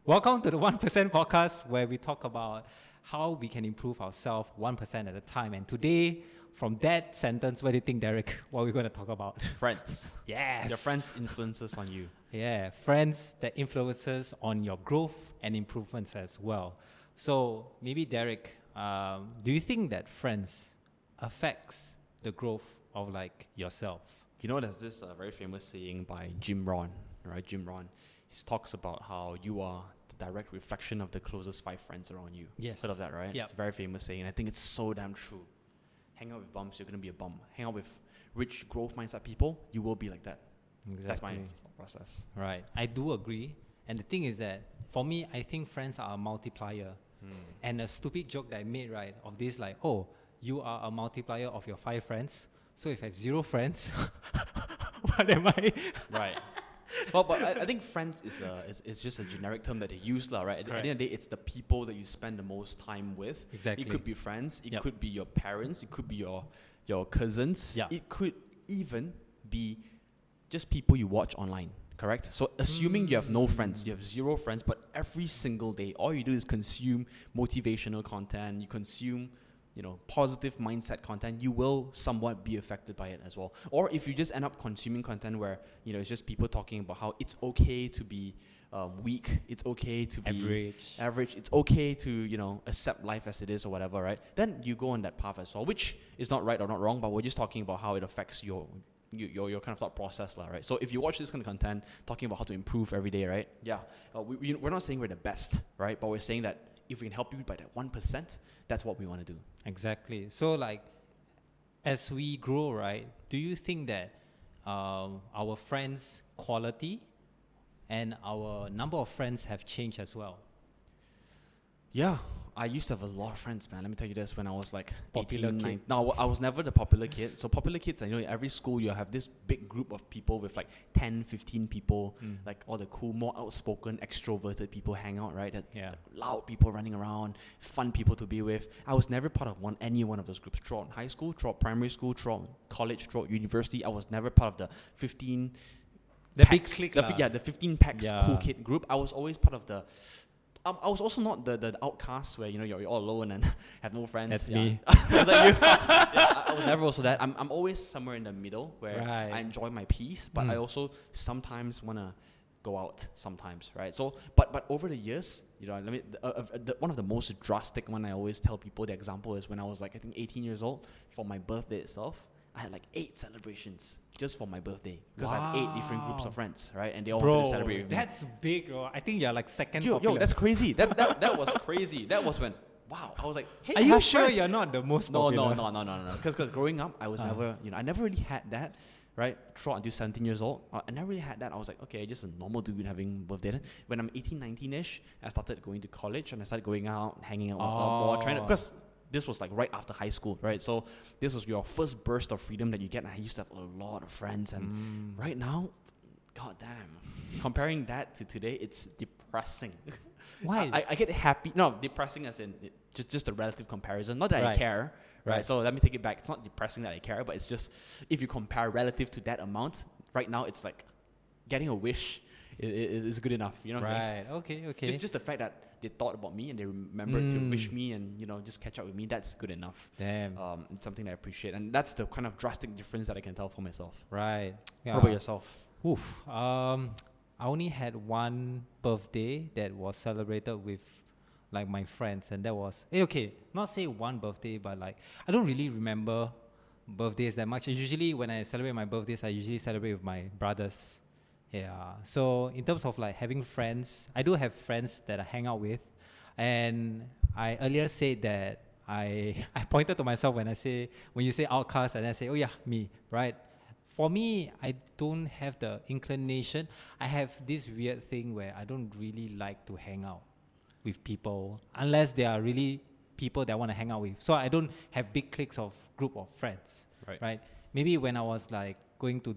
Welcome to the 1% podcast where we talk about how we can improve ourselves 1% at a time. And today, from that sentence, what do you think, Derek? What are we going to talk about? Friends. Yes. Your friends' influences on you. Yeah, friends that influences on your growth and improvements as well. So maybe Derek, do you think that friends affects the growth of like yourself? You know, there's this very famous saying by Jim Rohn, right? Jim Rohn. He talks about how you are the direct reflection of the closest 5 friends around you. Yes. Heard of that, right? Yeah. It's a very famous saying. And I think it's so damn true. Hang out with bums, you're going to be a bum. Hang out with rich growth mindset people, you will be like that. Exactly. That's my thought process. Right. I do agree. And the thing is that for me, I think friends are a multiplier. And a stupid joke that I made, right, of this like, oh, you are a multiplier of your 5 friends. So if I have 0 friends, what am I? Right. Well, but I think friends is just a generic term that they use, right? At the end of the day, it's the people that you spend the most time with. Exactly. It could be friends. It Yep. could be your parents. It could be your cousins. Yeah. It could even be just people you watch online. Correct? So assuming you have no friends, you have 0 friends, but every single day, all you do is consume motivational content, you consume, positive mindset content, you will somewhat be affected by it as well. Or if you just end up consuming content where, it's just people talking about how it's okay to be weak, it's okay to be average, it's okay to, accept life as it is or whatever, right? Then you go on that path as well, which is not right or not wrong, but we're just talking about how it affects your kind of thought process, right? So if you watch this kind of content talking about how to improve every day, right? Yeah, we're not saying we're the best, right? But we're saying that if we can help you by that 1%, that's what we want to do. Exactly. So like, as we grow, right, do you think that our friends' quality and our number of friends have changed as well? Yeah, I used to have a lot of friends, man. Let me tell you this, when I was like Popular 18, kid. 19. No, I was never the popular kid. So popular kids, I know in every school you have this big group of people with like 10, 15 people, like all the cool, more outspoken, extroverted people hang out, right? Like loud people running around, fun people to be with. I was never part of any one of those groups. Throughout high school, throughout primary school, throughout college, throughout university, I was never part of the 15 The packs, big clique the 15 packs Yeah. cool kid group. I was always part of the I was also not the outcast where you're all alone and have no friends. That's me. Was that you? Yeah, I was never also that. I'm always somewhere in the middle where Right. I enjoy my peace, but I also sometimes wanna go out sometimes, right? So, but over the years, one of the most drastic one I always tell people, the example is when I was like I think 18 years old, for my birthday itself, I had like 8 celebrations just for my birthday because I had 8 different groups of friends, right? And they all wanted to celebrate with me. That's big. Bro. I think you're like second Yo, popular. that's crazy. That was crazy. That was when, wow, I was like, hey, Are I you have sure friends. you're not the most No. popular? Because growing up, I was never, I never really had that, right? Throughout until 17 years old, I never really had that. I was like, okay, just a normal dude having birthday. Then when I'm 18, 19-ish, I started going to college and I started going out, hanging out a lot more, trying to, because this was like right after high school, right? So this was your first burst of freedom that you get. And I used to have a lot of friends. And right now, god damn, comparing that to today, it's depressing. Why? I get happy. No, depressing as in just a relative comparison. Not that I Right. care, right? So let me take it back. It's not depressing that I care, but it's just if you compare relative to that amount, right now it's like getting a wish is good enough. You know what I'm saying? Right. Okay. Just the fact that they thought about me and they remembered to wish me and just catch up with me, that's good enough. Damn. It's something that I appreciate, and that's the kind of drastic difference that I can tell for myself. Right. Yeah. What about yourself? Oof. I only had one birthday that was celebrated with like my friends, and that was okay. Not say one birthday, but like I don't really remember birthdays that much. Usually when I celebrate my birthdays, I usually celebrate with my brothers. Yeah. So in terms of like having friends, I do have friends that I hang out with, and I earlier said that I pointed to myself when you say outcast, and I say, oh yeah, me, right? For me, I don't have the inclination. I have this weird thing where I don't really like to hang out with people unless they are really people that I want to hang out with. So I don't have big cliques of group of friends, right? Maybe when I was like going to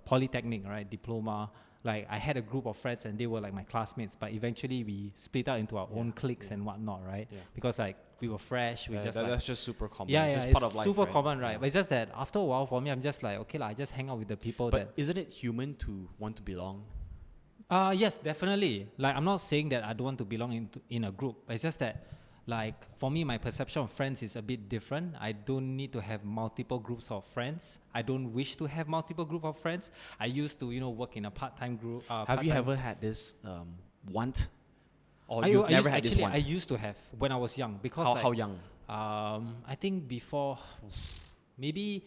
polytechnic, right, diploma, like I had a group of friends and they were like my classmates, but eventually we split out into our own cliques and whatnot, right? Yeah. Because like we were fresh, that's just super common. Yeah, it's yeah, just it's part of life, super right? common, right? But it's just that after a while for me, I'm just like, okay, I just hang out with the people But isn't it human to want to belong? Yes, definitely. Like, I'm not saying that I don't want to belong in a group. It's just that, like, for me, my perception of friends is a bit different. I don't need to have multiple groups of friends. I don't wish to have multiple group of friends. I used to, work in a part-time group. Have you ever had this want, or I, you've I never used, had this actually, want? I used to have when I was young because How young? I think before, maybe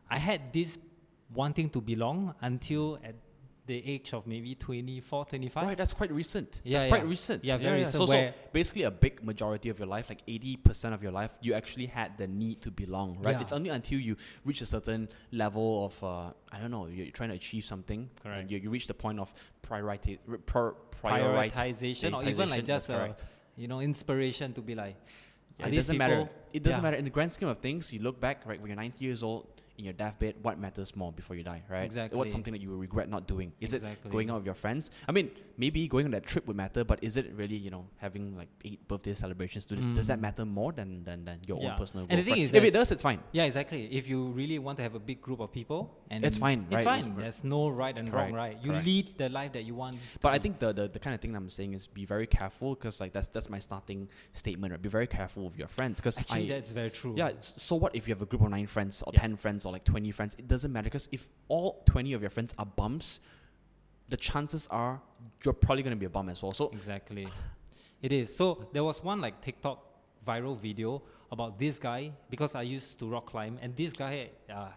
I had this wanting to belong until at the age of maybe 24, 25. Right, that's quite recent. Yeah, that's quite yeah. recent. Yeah, very recent, So where- basically, a big majority of your life, like 80% of your life, you actually had the need to belong, right? Yeah. It's only until you reach a certain level of, I don't know, you're trying to achieve something. Correct. And you reach the point of Prioritization, or even like prioritization, just that's correct. inspiration to be like, Yeah, are it these doesn't matter. people- It doesn't yeah. matter. In the grand scheme of things, you look back, right, when you're 90 years old, in your deathbed, what matters more before you die, right? Exactly. What's something that you will regret not doing? Is Exactly. it going out with your friends? I mean, maybe going on that trip would matter, but is it really, having like 8 birthday celebrations? Does that matter more than your Yeah. own personal And the growth, thing right? is If it that- does, it's fine. Yeah, exactly. If you really want to have a big group of people, and It's fine, it's right? fine. Right. There's no right and wrong, Correct, right? You correct. lead the life that you want. But I think the kind of thing I'm saying is be very careful, because like that's my starting statement, right? Be very careful with your friends, because Actually, that's very true. yeah. So what if you have a group of 9 friends or Yeah. 10 friends or like 20 friends? It doesn't matter, because if all 20 of your friends are bums, the chances are you're probably going to be a bum as well. So Exactly. It is. So there was one like TikTok viral video about this guy, because I used to rock climb, and this guy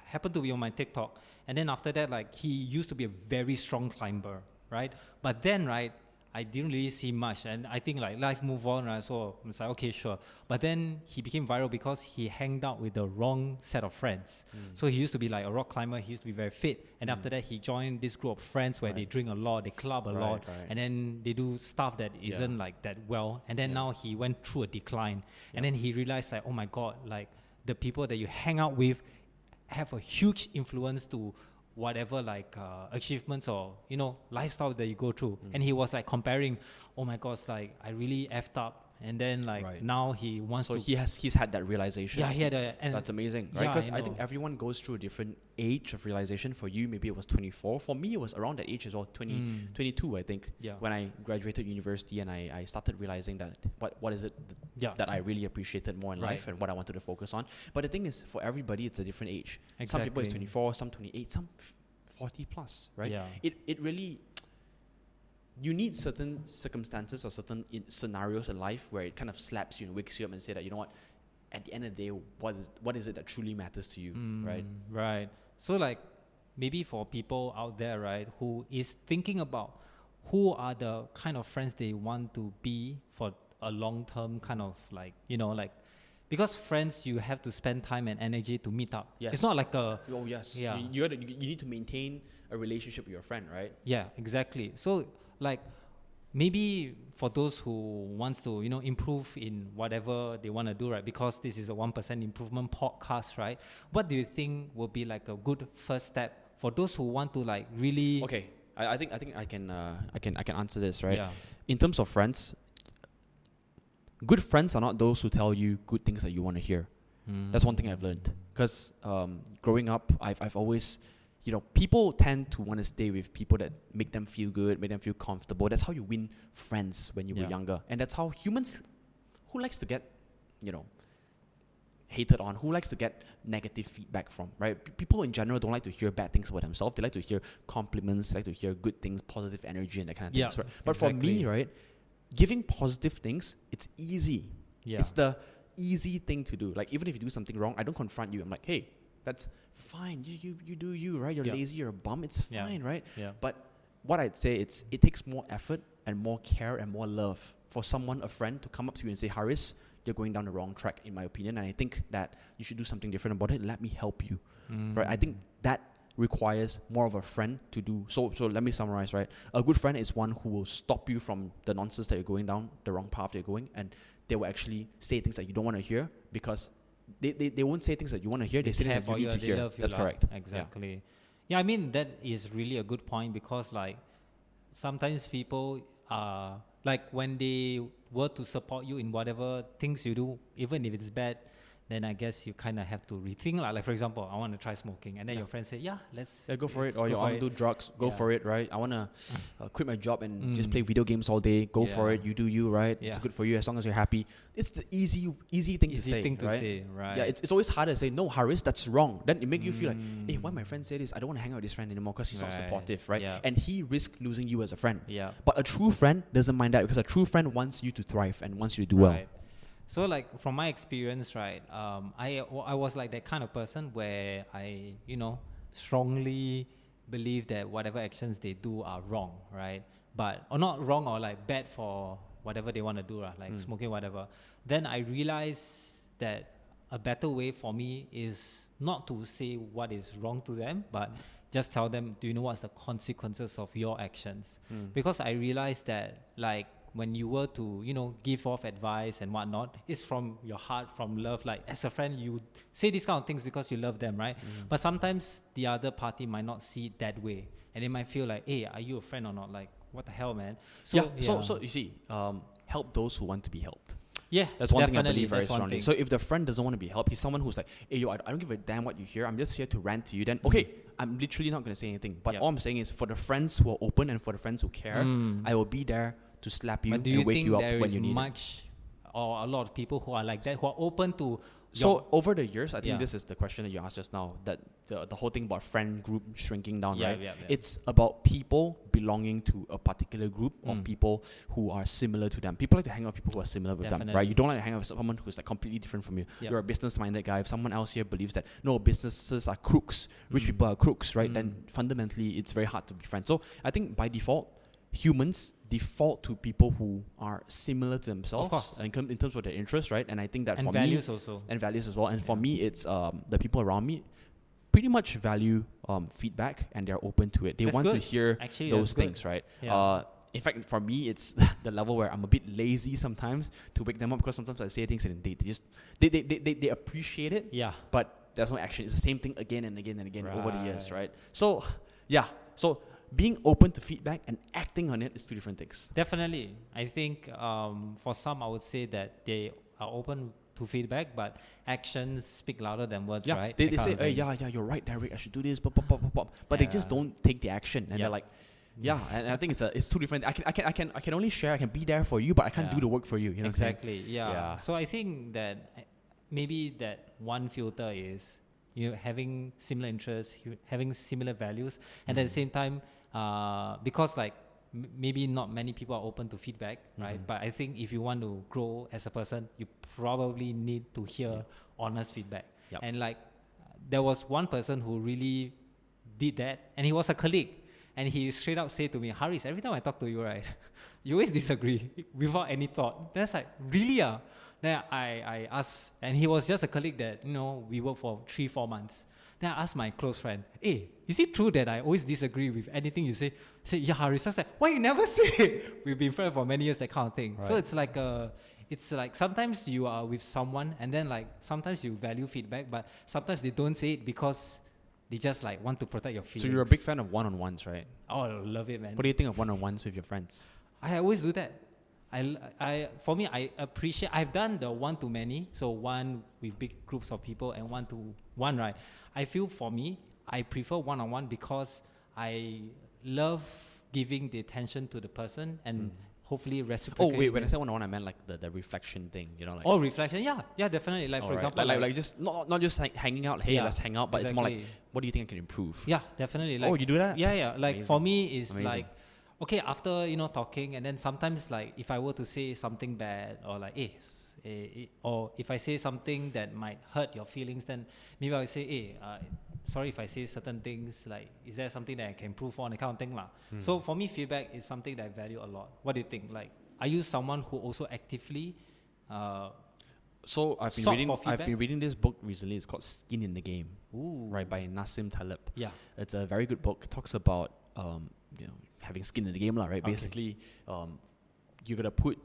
happened to be on my TikTok. And then after that, like, he used to be a very strong climber, right? But then, right, I didn't really see much, and I think like life moved on, right? So it's like, okay, sure. But then he became viral because he hanged out with the wrong set of friends. So he used to be like a rock climber. He used to be very fit, and after that, he joined this group of friends where they Right. drink a lot, they club a Right, lot, right. and then they do stuff that isn't like that well. And then now he went through a decline, and then he realized like, oh my god, like the people that you hang out with have a huge influence to whatever like achievements or lifestyle that you go through. And he was like comparing, oh my gosh, like I really effed up, and then like Right. now he wants So to he's had that realization. yeah, he had a, and That's amazing, right? yeah, Because I I think know. everyone goes through a different age of realization. For you, maybe it was 24. For me, it was around that age as well, 22, I think, Yeah. when I graduated university, and I started realizing that what is it Yeah. that I really appreciated more in Right. life and what I wanted to focus on. But the thing is, for everybody, it's a different age. Some people it's Exactly. 24, some 28, some 40 plus, right? Yeah. It really, you need certain circumstances or certain scenarios in life where it kind of slaps you and wakes you up and say that, you know what, at the end of the day, what is it that truly matters to you, right? Right. So like maybe for people out there, right, who is thinking about who are the kind of friends they want to be for a long term kind of like, like, because friends, you have to spend time and energy to meet up. Yes. It's not like a, Oh yes, Yeah. you need to maintain a relationship with your friend, right? yeah, exactly. So like maybe for those who wants to, improve in whatever they want to do, right? Because this is a 1% improvement podcast, right? What do you think will be like a good first step for those who want to like really Okay, I think I can answer this, right? Yeah. In terms of friends, good friends are not those who tell you good things that you want to hear. That's one thing I've learned. Because growing up, I've always, people tend to want to stay with people that make them feel good, make them feel comfortable. That's how you win friends when you were Yeah. younger. And that's how humans, who likes to get, hated on, who likes to get negative feedback from, right? People in general don't like to hear bad things about themselves. They like to hear compliments, they like to hear good things, positive energy and that kind of Yeah, things, right? But for me, exactly. right, giving positive things, it's easy. Yeah. It's the easy thing to do. Like, even if you do something wrong, I don't confront you. I'm like, hey, that's fine. You do you, right? You're Yeah. lazy, you're a bum. It's Yeah. fine, right? Yeah. But what I'd say, it takes more effort and more care and more love for someone, a friend, to come up to you and say, Haris, you're going down the wrong track, in my opinion, and I think that you should do something different about it. Let me help you, right? I think that requires more of a friend to do. So let me summarize, right? A good friend is one who will stop you from the nonsense that you're going down, the wrong path that you're going, and they will actually say things that you don't want to hear, because they won't say things that you want to hear. They say things care that you for need to they hear. love you That's lah. correct. Exactly. Yeah, I mean that is really a good point, because like sometimes people like when they were to support you in whatever things you do, even if it's bad, then I guess you kind of have to rethink lah. Like for example, I want to try smoking, and then your friend say, yeah, let's Yeah, go for it. Or you for want it. to do drugs, go Yeah. for it, right? I want to quit my job and just Mm. play video games all day. Go for Yeah. it. You do you, right? It's Yeah. good for you as long as you're happy. It's the easy thing to easy say, thing to right? say, right? Yeah, it's always harder to say, no, Haris, that's wrong. Then it make you feel like, hey, why Mm. my friend say this? I don't want to hang out with this friend anymore because he's not Right. supportive, right? Yeah. And he risks losing you as a friend. Yeah. But a true friend doesn't mind that because a true friend wants you to thrive and wants you to do well. Right. So like from my experience, right, I was like that kind of person where I, strongly believe that whatever actions they do are wrong, right? But or not wrong or like bad for whatever they want to do, like smoking, whatever. Then I realized that a better way for me is not to say what is wrong to them, but just tell them, do you know what's the consequences of your actions? Because I realized that like when you were to, give off advice and whatnot, it's from your heart, from love. Like as a friend, you say these kind of things because you love them, right? But sometimes the other party might not see it that way. And they might feel like, hey, are you a friend or not? Like, what the hell, man? So you see, help those who want to be helped. yeah, That's one thing I definitely, believe very that's one strongly. thing. So if the friend doesn't want to be helped, he's someone who's like, hey, yo, I don't give a damn what you hear. I'm just here to rant to you. Then, okay, I'm literally not going to say anything. But Yep. all I'm saying is for the friends who are open and for the friends who care, I will be there to slap you But do you and wake think you up there when is you need it. much or a lot of people who are like that, who are open to So over the years, I think Yeah. this is the question that you asked just now, that the whole thing about friend group shrinking down, Yeah, right? yeah, yeah. It's about people belonging to a particular group of people who are similar to them. People like to hang out with people who are similar with them, right? Definitely. You don't like to hang out with someone who's like completely different from you. Yep. You're a business-minded guy. If someone else here believes that, no, businesses are crooks, rich people are crooks, right? Then fundamentally, it's very hard to be friends. So I think by default, humans default to people who are similar to themselves course. in terms of their interests, right? And I think that and for values me, also. and values as well. And for me, it's the people around me pretty much value feedback and they're open to it. They That's want to good. hear Actually, those that's good. things, right? Yeah. In fact, for me, it's the level where I'm a bit lazy sometimes to wake them up because sometimes I say things and they just they appreciate it, Yeah. but there's no action. It's the same thing again and again and again over the years, Right. right? So yeah, so being open to feedback and acting on it is two different things. Definitely. I think for some, I would say that they are open to feedback, but actions speak louder than words, Yeah, right? they That say, kind of hey, thing. yeah, you're right, Derek. I should do this, but they just Yeah. don't take the action, and Yeah. they're like, yeah. And I think it's two different. I can only share. I can be there for you, but I can't do Yeah. the work for you. You know what I'm saying? Exactly. Yeah. Yeah. So I think that maybe that one filter is having similar interests, having similar values, and at the same time, because like maybe not many people are open to feedback, right? But I think if you want to grow as a person, you probably need to hear honest feedback. Yep. And like there was one person who really did that, and he was a colleague, and he straight up said to me, Haris, every time I talk to you, right, you always disagree without any thought. That's like, really? Then I asked, and he was just a colleague that, we worked for 3-4 months. Then I asked my close friend, hey, is it true that I always disagree with anything you say? I said, yeah, Haris. I was like, why you never say it? We've been friends for many years, that kind of thing. So Right. it's like sometimes you are with someone and then like sometimes you value feedback, but sometimes they don't say it because they just like want to protect your feelings. So you're a big fan of one-on-ones, right? Oh, I love it, man. What do you think of one-on-ones with your friends? I always do that. For me, I appreciate. I've done the one-to-many, so one with big groups of people and one-to-one, right? I feel for me, I prefer one-on-one because I love giving the attention to the person and hopefully Oh reciprocating. wait, when I it. said one-on-one, I meant like the reflection thing. You know, like Oh, reflection, yeah, definitely. Like for alright. example, like just not just like hanging out. Hey, Yeah, let's hang out. But it's more like, exactly. what do you think I can improve? yeah, definitely. Oh, you do that? Yeah. Like for Amazing. me, it's Amazing. like, okay, after talking, and then sometimes like if I were to say something bad or like, or if I say something that might hurt your feelings, then maybe I would say, sorry if I say certain things. Like, is there something that I can improve on? That kind of thing, lah. So for me, feedback is something that I value a lot. What do you think? Like, are you someone who also actively? So I've been Sought reading. for I've feedback? been reading this book recently. It's called Skin in the Game, Ooh, right, by Nassim Taleb. Yeah. It's a very good book. It talks about having skin in the game, lah, right? Okay. Basically, you gotta put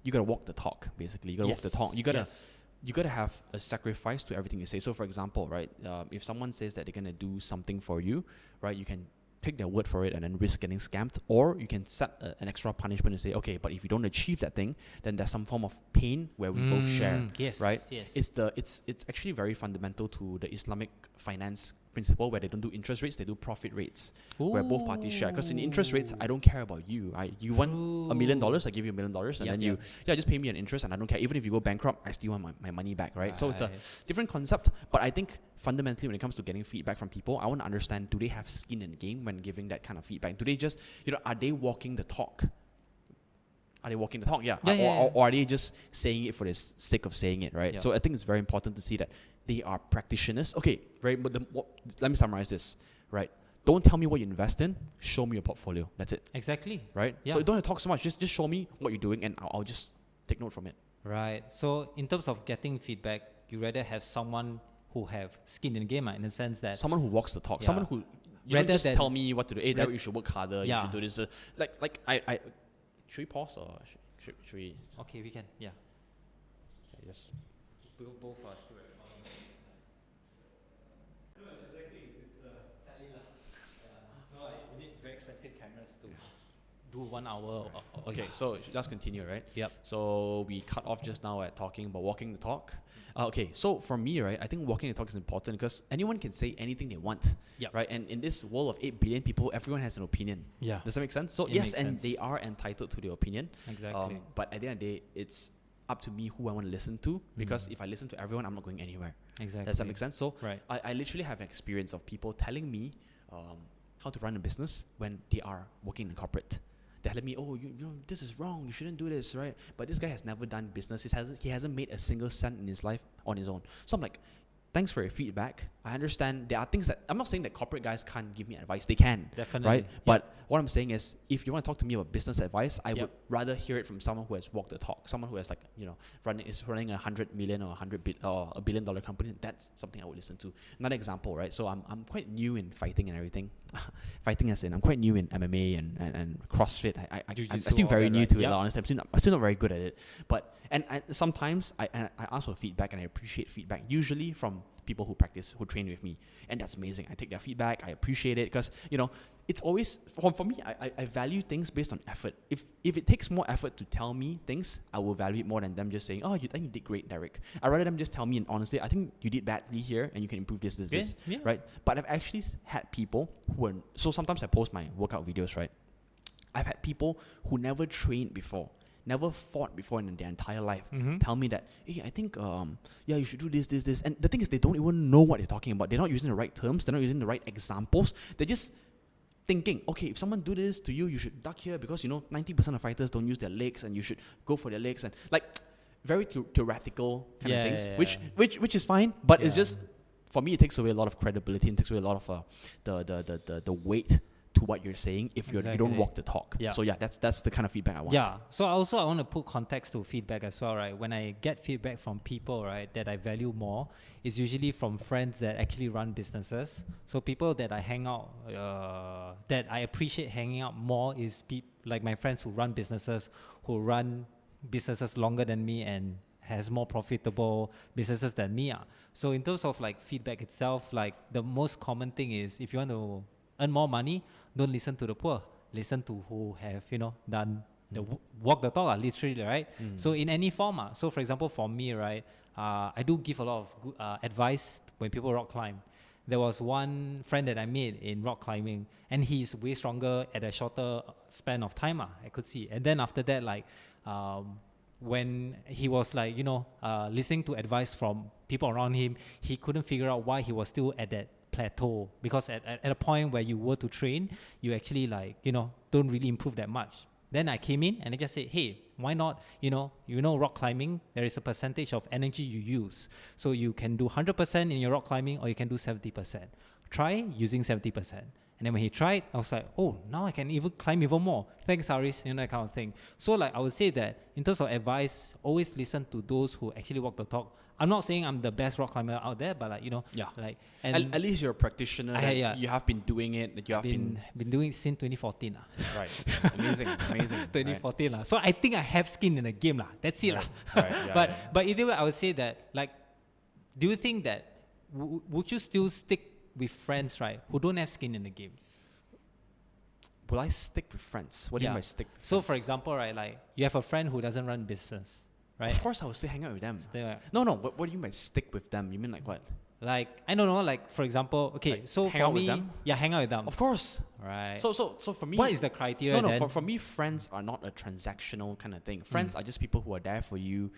you gotta walk the talk. Basically, you gotta walk the talk. You gotta have a sacrifice to everything you say. So, for example, right, if someone says that they're gonna do something for you, right, you can take their word for it and then risk getting scammed, or you can set an extra punishment and say, okay, but if you don't achieve that thing, then there's some form of pain where we both share. Yes. Right? Yes. It's actually very fundamental to the Islamic finance principle, where they don't do interest rates, they do profit rates, where both parties share. Because in interest rates, I don't care about you. You want $1 million, I give you $1 million, and then you just pay me an interest, and I don't care. Even if you go bankrupt, I still want my money back, right? So it's a different concept. But I think fundamentally, when it comes to getting feedback from people, I want to understand: do they have skin in the game when giving that kind of feedback? Do they just, are they walking the talk? Are they walking the talk? Yeah. Or are they just saying it for the sake of saying it, right? Yeah. So I think it's very important to see that they are practitioners. Okay, let me summarize this, right? Don't tell me what you invest in. Show me your portfolio. That's it, Exactly. right? Yeah. So don't have to talk so much. Just show me what you're doing, and I'll just take note from it. Right. So in terms of getting feedback, you rather have someone who have skin in the game, in the sense that Someone who walks the talk. Yeah. Someone who you don't Rather just than- tell me what to do. Hey, Derek, you should work harder. Yeah. You should do this. Like I should we pause or should we? okay, we can. Yeah. Yes. Both are still recording. No, exactly. It's sadly no, you need very expensive cameras to do 1 hour. Okay, so let's continue, right? Yep. So we cut off just now at talking about walking the talk. Okay, so for me, right, I think walking the talk is important because anyone can say anything they want, Yep. right? And in this world of 8 billion people, everyone has an opinion. Yeah. Does that make sense? So It yes, makes and sense. they are entitled to their opinion. Exactly. But at the end of the day, it's up to me who I want to listen to, because if I listen to everyone, I'm not going anywhere. Exactly. Does that make sense? So Right. I literally have an experience of people telling me how to run a business when they are working in corporate. They're telling me, oh, you know, this is wrong. You shouldn't do this, right? But this guy has never done business. He hasn't made a single cent in his life on his own. So I'm like, thanks for your feedback. I understand there are things that I'm not saying that corporate guys can't give me advice. They can, Definitely. right? Yep. But what I'm saying is, if you want to talk to me about business advice, I Yep. would rather hear it from someone who has walked the talk, someone who has running 100 million or or $1 billion company. That's something I would listen to. Another example, right? So I'm quite new in fighting and everything. Fighting as in I'm quite new in MMA and CrossFit. I'm Jiu-jitsu, still all very that, new right? to it. Yep. Honestly, I'm still not very good at it. But sometimes I ask for feedback, and I appreciate feedback. Usually from people who practice, who train with me, and that's amazing. I take their feedback. I appreciate it because it's always for me. I value things based on effort. If it takes more effort to tell me things, I will value it more than them just saying, "Oh, you think you did great, Derek." I rather them just tell me, and honestly, I think you did badly here, and you can improve this, Yeah. right? But I've actually had people who are so sometimes I post my workout videos, right? I've had people who never trained before, never fought before in their entire life, tell me that, hey, I think, you should do this. And the thing is, they don't even know what they're talking about. They're not using the right terms. They're not using the right examples. They're just thinking, okay, if someone do this to you, you should duck here because, 90% of fighters don't use their legs and you should go for their legs. And like, very theoretical kind of things, which is fine, but it's just, for me, it takes away a lot of credibility and takes away a lot of the weight to what you're saying if you don't walk the talk. Yeah. So that's the kind of feedback I want. Yeah. So I want to put context to feedback as well, right? When I get feedback from people, right, that I value more, it's usually from friends that actually run businesses. So people that I hang out, that I appreciate hanging out more is like my friends who run businesses longer than me and has more profitable businesses than me. So in terms of like feedback itself, like the most common thing is if you want to earn more money, don't listen to the poor. Listen to who have, done the walk the talk, literally, right? So in any form. So for example, for me, right, I do give a lot of good advice when people rock climb. There was one friend that I made in rock climbing, and he's way stronger at a shorter span of time, I could see. And then after that, like, when he was like, listening to advice from people around him, he couldn't figure out why he was still at that plateau, because at a point where you were to train, you actually don't really improve that much. Then I came in and I just said, hey, why not, rock climbing, there is a percentage of energy you use. So you can do 100% in your rock climbing, or you can do 70%. Try using 70%. And then when he tried, I was like, oh, now I can even climb even more. Thanks, Aris, that kind of thing. So like I would say that in terms of advice, always listen to those who actually walk the talk. I'm not saying I'm the best rock climber out there, but and at least you're a practitioner. You have been doing it. That you have been doing it since 2014. Right. Amazing. 2014. Right. So I think I have skin in the game. That's it. Right. But either way, I would say that, like, do you think that would you still stick with friends, right, who don't have skin in the game? will I stick with friends? What do you mean by stick with So friends? for example, right, like you have a friend who doesn't run business, right? Of course I will still hang out with them. Still, No, what do you mean by stick with them? You mean like what? like I don't know, like for example, okay, Like so hang for out with me, them? yeah, hang out with them, Of course. right? So for me, what is the criteria no, then? for me, friends are not a transactional kind of thing. Friends are just people who are there for you.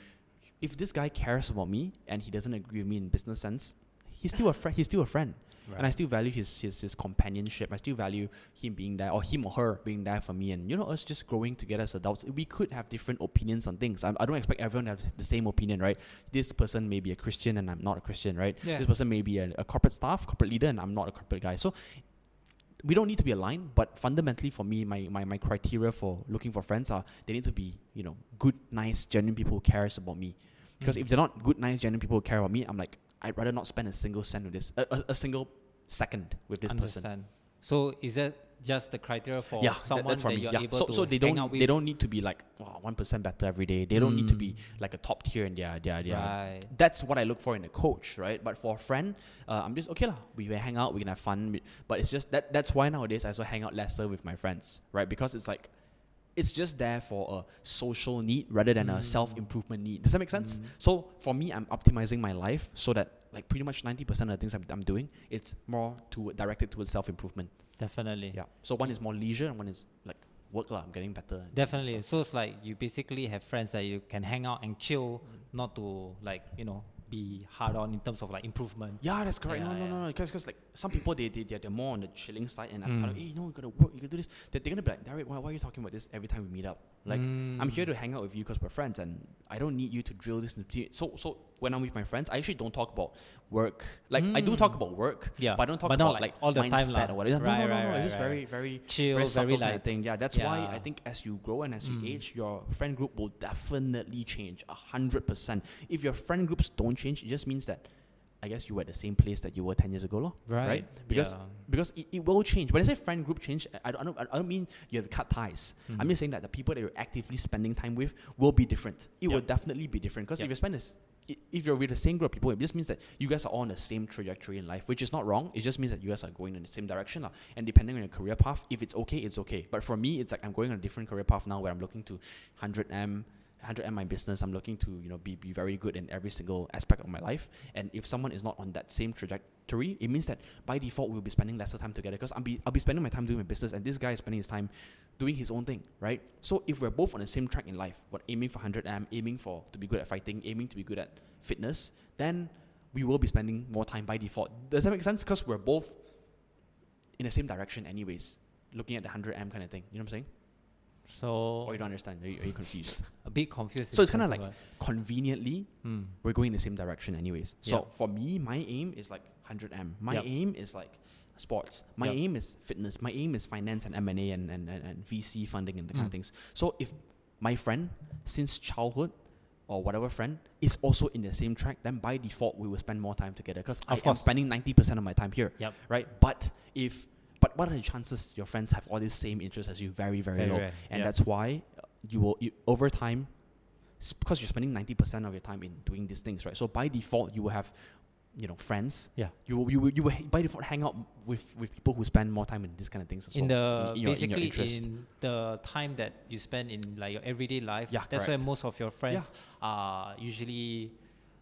If this guy cares about me and he doesn't agree with me in business sense, he's still a friend. He's still a friend, and I still value his companionship. I still value him being there, or him or her being there for me, and you know, us just growing together as adults. We could have different opinions on things. I don't expect everyone to have the same opinion, right? This person may be a Christian and I'm not a Christian, right? Yeah. This person may be a corporate staff, corporate leader, and I'm not a corporate guy. So we don't need to be aligned, but fundamentally for me, my criteria for looking for friends are they need to be, you know, good, nice, genuine people who cares about me. Because if they're not good, nice, genuine people who care about me, I'm like, I'd rather not spend a single cent with this, a single second with this person. Understand. So is that just the criteria for Yeah, someone that's for that me. you're Yeah. able So to so they hang don't out with? they don't need to be like 1% better every day. They don't need to be Mm. like a top tier in their Right. That's what I look for in a coach, right? But for a friend, I'm just okay lah. We can hang out, we can have fun, but it's just that's why nowadays I also hang out lesser with my friends, right? Because it's like it's just there for a social need rather than a self-improvement need. Does that make sense? So for me, I'm optimizing my life so that like pretty much 90% of the things I'm doing, it's more directed towards self-improvement. Definitely. Yeah. So one is more leisure and one is like work lah. I'm getting better. and Definitely. stuff. So it's like you basically have friends that you can hang out and chill, not to like, be hard on in terms of like improvement. Yeah, that's correct. Yeah, No. Because like some people they're more on the chilling side, and I'm telling Mm. them, hey, no, you gotta work, you gotta do this. They're gonna be like, Derek, why are you talking about this every time we meet up? Like, I'm here to hang out with you because we're friends, and I don't need you to drill this. So when I'm with my friends, I actually don't talk about work. Like I do talk about work, Yeah, but I don't talk but not about like like all the time mindset lah. or whatever. Right, no. right, It's just right, very, very chill, very very subtle kind of like thing. Yeah, that's why yeah. I think as you grow and as you age, your friend group will definitely change 100%. If your friend groups don't change, it just means that I guess you were at the same place that you were 10 years ago, lor. Right. Because Yeah. because it will change. When I say friend group change, I don't mean you have to cut ties. I'm just saying that the people that you're actively spending time with will be different. It will Yep. definitely be different. Because Yep. if you spend this, if you're with the same group of people, it just means that you guys are all on the same trajectory in life, which is not wrong. It just means that you guys are going in the same direction. And depending on your career path, if it's okay, it's okay. But for me, it's like I'm going on a different career path now where I'm looking to 100M my business. I'm looking to be very good in every single aspect of my life. And if someone is not on that same trajectory, it means that by default we'll be spending lesser time together because I'll be spending my time doing my business, and this guy is spending his time doing his own thing, right? So if we're both on the same track in life, what aiming for 100M, aiming to be good at fighting, aiming to be good at fitness, then we will be spending more time by default. Does that make sense? Because we're both in the same direction anyways, looking at the 100M kind of thing. You know what I'm saying? So Or you don't understand? Are you confused? a bit confused. So in it's kinda terms like of Conveniently, we're going in the same direction anyways. So Yep. for me, my aim is like 100M. My Yep. aim is like sports. My Yep. aim is fitness. My aim is finance and M&A and VC funding and the kind of things. So if my friend, since childhood, or whatever friend is also in the same track, then by default we will spend more time together because I'm course. spending 90% of my time here, Yep. right? But what are the chances your friends have all these same interests as you? Very, very, Very low. rare, And yeah. that's why you over time, because you're spending 90% of your time in doing these things, right? So by default, you will have, friends. Yeah. You will by default hang out with people who spend more time in these kind of things as in well. the in your basically interest. in the time that you spend in like your everyday life, Yeah, that's correct. where most of your friends are usually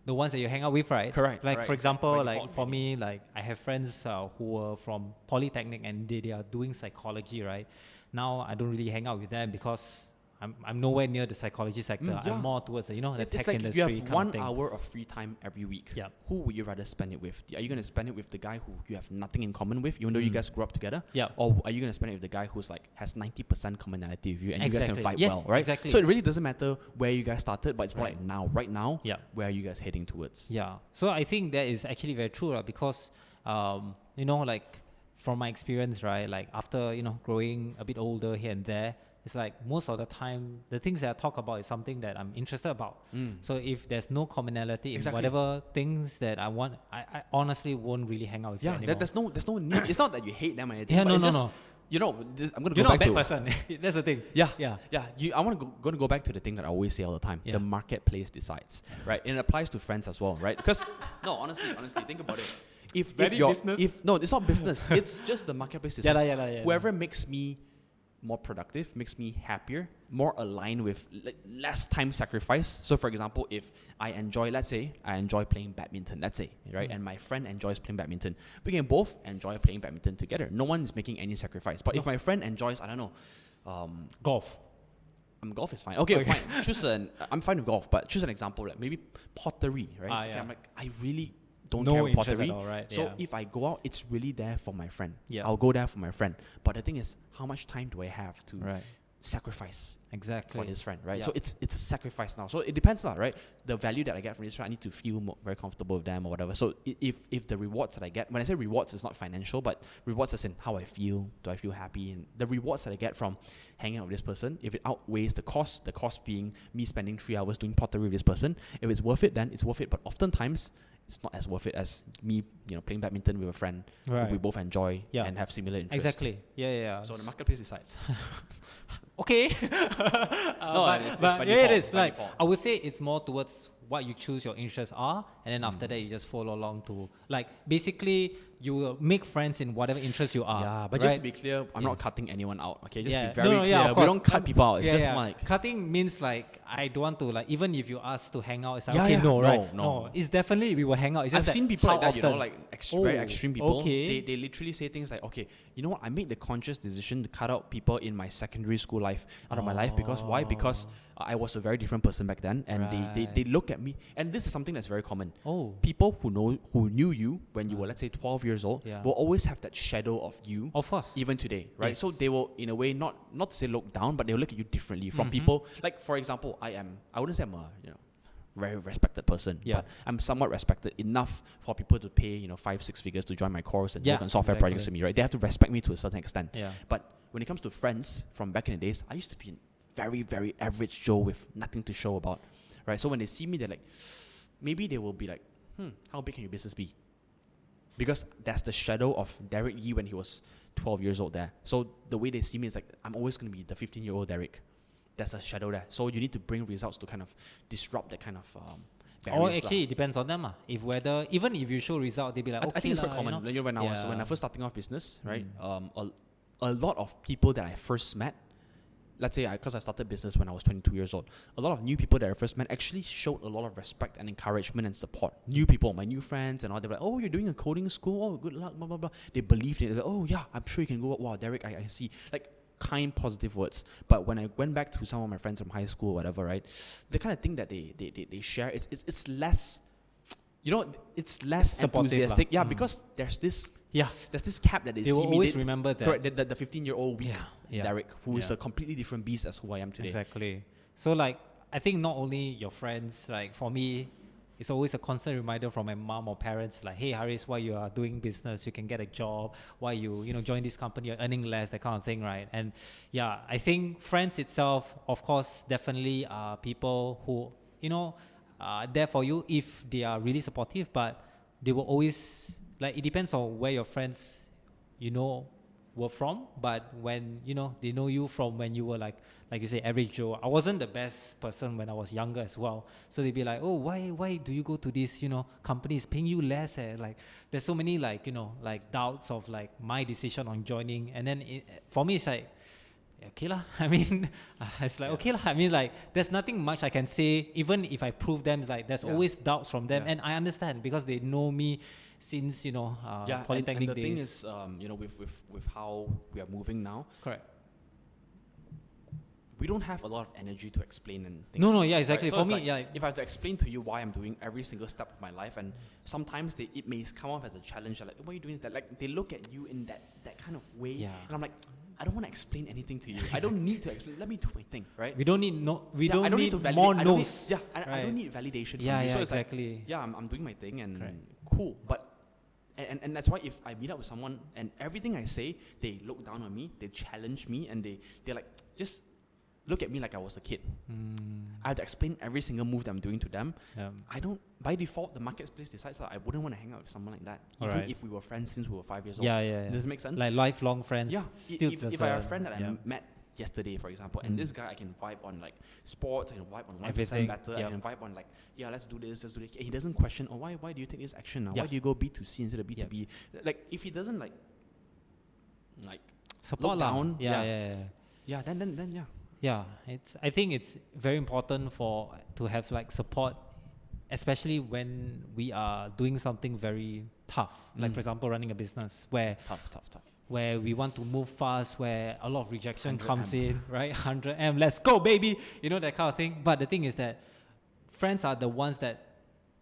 the ones that you hang out with, right? Correct, Like correct. for example, By like default, for maybe. me, like I have friends who were from Polytechnic and they are doing psychology, right? Now I don't really hang out with them because I'm nowhere near the psychology sector. yeah. I'm more towards the the It's tech like industry you have kind 1 of thing. hour of free time every week. Yep. Who would you rather spend it with? Are you going to spend it with the guy who you have nothing in common with, even though you guys grew up together? Yep. Or are you going to spend it with the guy who's like has 90% commonality with you and you guys can Exactly. fight Yes, well, right? exactly. So it really doesn't matter where you guys started, but it's more Right. like right now, Yep. where are you guys heading towards? Yeah. So I think that is actually very true, right? Because like from my experience, right, like after, growing a bit older here and there, it's like most of the time the things that I talk about is something that I'm interested about. So if there's no commonality in Exactly. whatever things that I want, I honestly won't really hang out with you Yeah, anymore. there's no need. It's not that you hate them or anything. Yeah, but no, it's no, just, no. I'm going to You're go not back a bad to person. That's the thing. Yeah, Yeah. yeah. I'm going to go back to the thing that I always say all the time. Yeah. The marketplace decides, right? And it applies to friends as well, right? Because no, honestly, think about it. If Very you're, business. if no, it's not business. It's just the marketplace Yeah, decides. yeah. Whoever makes me more productive, makes me happier, more aligned with less time sacrifice. So, for example, if I enjoy, let's say, I enjoy playing badminton, let's say, right, and my friend enjoys playing badminton, we can both enjoy playing badminton together. No one is making any sacrifice. But if my friend enjoys, I don't know, Golf. golf is fine. Okay, fine. I'm fine with golf, but choose an example, like maybe pottery, right? Ah, Okay, yeah. I'm like, I really don't No care about interest pottery. at all, right? So Yeah. if I go out, it's really there for my friend. Yeah. I'll go there for my friend. But the thing is, how much time do I have to Right. sacrifice Exactly. for this friend, right? Yeah. So it's a sacrifice now. So it depends, right? The value that I get from this friend, I need to feel very comfortable with them or whatever. So if the rewards that I get, when I say rewards, it's not financial, but rewards as in how I feel. Do I feel happy? And the rewards that I get from hanging out with this person, if it outweighs the cost being me spending 3 hours doing pottery with this person, if it's worth it, then it's worth it. But oftentimes, it's not as worth it as me, playing badminton with a friend who Right. we both enjoy Yeah. and have similar interests. Exactly. Yeah. So the marketplace decides. Okay. it's by but default, it is by like default. I would say it's more towards what you choose your interests are, and then after that you just follow along to like basically you will make friends in whatever interest you are. Yeah, but right? just to be clear, I'm not Yes. cutting anyone out. Okay, just Yeah. be very No, clear. yeah, of We course. don't cut people out. It's Yeah, just yeah. like Cutting means like I don't want to like even if you ask to hang out, it's like Yeah, okay, yeah. no, right? No. it's definitely we will hang out. It's just I've seen people how like that, often? like very Oh, extreme people. okay. They literally say things like, okay, you know what? I made the conscious decision to cut out people in my secondary school life out of my life because why? Because I was a very different person back then, and they look at me, and this is something that's very common. Oh, People who knew you when you were, let's say, 12 years old Yeah. will always have that shadow of you of course. even today, right? So Yes. they will, in a way, not to say look down, but they will look at you differently from Mhm. people. Like, for example, I wouldn't say I'm a very respected person, Yeah. but I'm somewhat respected enough for people to pay 5-6 figures to join my course and Yeah, work on software exactly. projects with me, right? They have to respect me to a certain extent. Yeah. But when it comes to friends from back in the days, I used to be a very, very average Joe with nothing to show about, right? So when they see me, they're like, maybe they will be like, how big can your business be? Because that's the shadow of Derek Yee when he was 12 years old there. So the way they see me is like, I'm always going to be the 15-year-old Derek. There's a shadow there. So you need to bring results to kind of disrupt that kind of barriers. Or actually, it depends on them. If whether even if you show result, they'll be like, okay, I think it's quite lah, common. you know? You know, when I Yeah. was first starting off business, right? A lot of people that I first met, let's say because I started business when I was 22 years old, a lot of new people that I first met actually showed a lot of respect and encouragement and support. New people, my new friends and all, they were like, oh, you're doing a coding school? Oh, good luck, blah, blah, blah. They believed in it. They're like, oh, yeah, I'm sure you can go. Wow, Derek, I see. Like, kind, positive words. But when I went back to some of my friends from high school or whatever, right, the kind of thing that they share, it's less, it's less Supportive enthusiastic. lah. Yeah, because there's this cap that They will always remember that. Correct, the 15-year-old weak Yeah. Derek, who is Yeah. a completely different beast as who I am today. Exactly. So like I think not only your friends, like for me, it's always a constant reminder from my mom or parents, like, hey Haris, why you are doing business, you can get a job, why you join this company, you're earning less, that kind of thing, right? And yeah, I think friends itself, of course, definitely are people who, are there for you if they are really supportive, but they will always, like, it depends on where your friends, were from, but when they know you from when you were like you say average Joe. I wasn't the best person when I was younger as well, so they'd be like, oh, why do you go to this company is paying you less, like there's so many like doubts of like my decision on joining, and then for me it's like okay lah. I mean it's like okay lah. I mean like there's nothing much I can say, even if I prove them, like there's always doubts from them, and I understand because they know me since polytechnic and the days. thing is, with how we are moving now, Correct. we don't have a lot of energy to explain and things. No, yeah, exactly. So For it's me, like, yeah. if I have to explain to you why I'm doing every single step of my life, and sometimes it may come off as a challenge, like, why are you doing that? Like, they look at you in that kind of way, Yeah. and I'm like, I don't want to explain anything to you. I don't need to explain. Let me do my thing, right? We don't need I don't need to validate. more I don't need- no's. I right? don't need validation from Yeah, you. yeah, So it's like, exactly. yeah, I'm doing my thing and Correct. cool. But and that's why if I meet up with someone and everything I say, they look down on me, they challenge me, and they're like, just look at me like I was a kid. I have to explain every single move that I'm doing to them. Yeah. I don't, by default, the marketplace decides that I wouldn't want to hang out with someone like that, even Alright. if we were friends since we were 5 years old. Yeah. Does it make sense? Like lifelong friends. Yeah, Still if I have a friend that I yeah. met yesterday, for example, and this guy I can vibe on like sports, I can vibe on 1% Everything, better, yep. I can vibe on like, yeah, let's do this, let's do that. He doesn't question, oh, why do you take this action now? Yeah. Why do you go B2C instead of B2B? Like, if he doesn't like Support look lah. down, Yeah. Yeah, then yeah. Yeah, I think it's very important to have like support, especially when we are doing something very tough, like for example running a business Tough. where we want to move fast, where a lot of rejection 100 comes M. in, right? 100M, let's go, baby, that kind of thing. But the thing is that friends are the ones that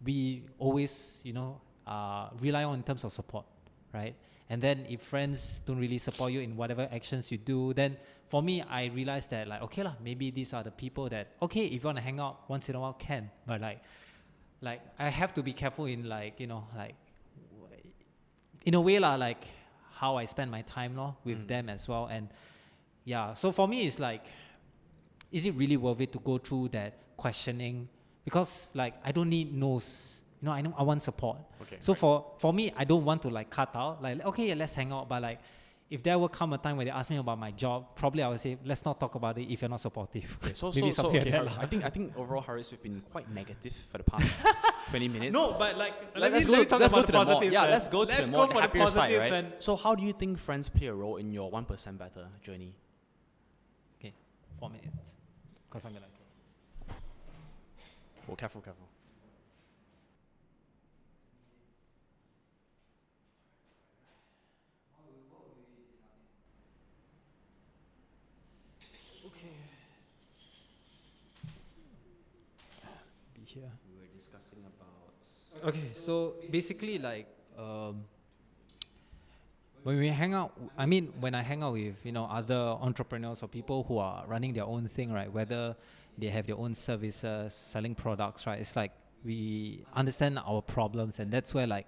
we always, rely on in terms of support, right? And then if friends don't really support you in whatever actions you do, then for me, I realized that like, okay lah, maybe these are the people that, okay, if you want to hang out once in a while, can. But like I have to be careful in like, in a way lah, like how I spend my time with them as well. And yeah, so for me, it's like, is it really worth it to go through that questioning? Because like, I don't need no's. I want support. Okay. So for me, I don't want to like cut out. Like, okay, yeah, let's hang out. But like, if there will come a time where they ask me about my job, probably I would say, let's not talk about it if you're not supportive. Okay, so Maybe something like that lah. I think overall, Haris, we've been quite negative for the past 20 minutes. No, but like, let's go to the more, positives. yeah, let's go to the more for happier side, positives, right? man. So how do you think friends play a role in your 1% better journey? Okay, 4 minutes. Because I'm gonna. Oh, careful. Okay. Be here. We were discussing about. Okay, so basically, like, when we hang out, when I hang out with, other entrepreneurs or people who are running their own thing, right? Whether they have their own services, selling products, right? It's like we understand our problems, and that's where, like,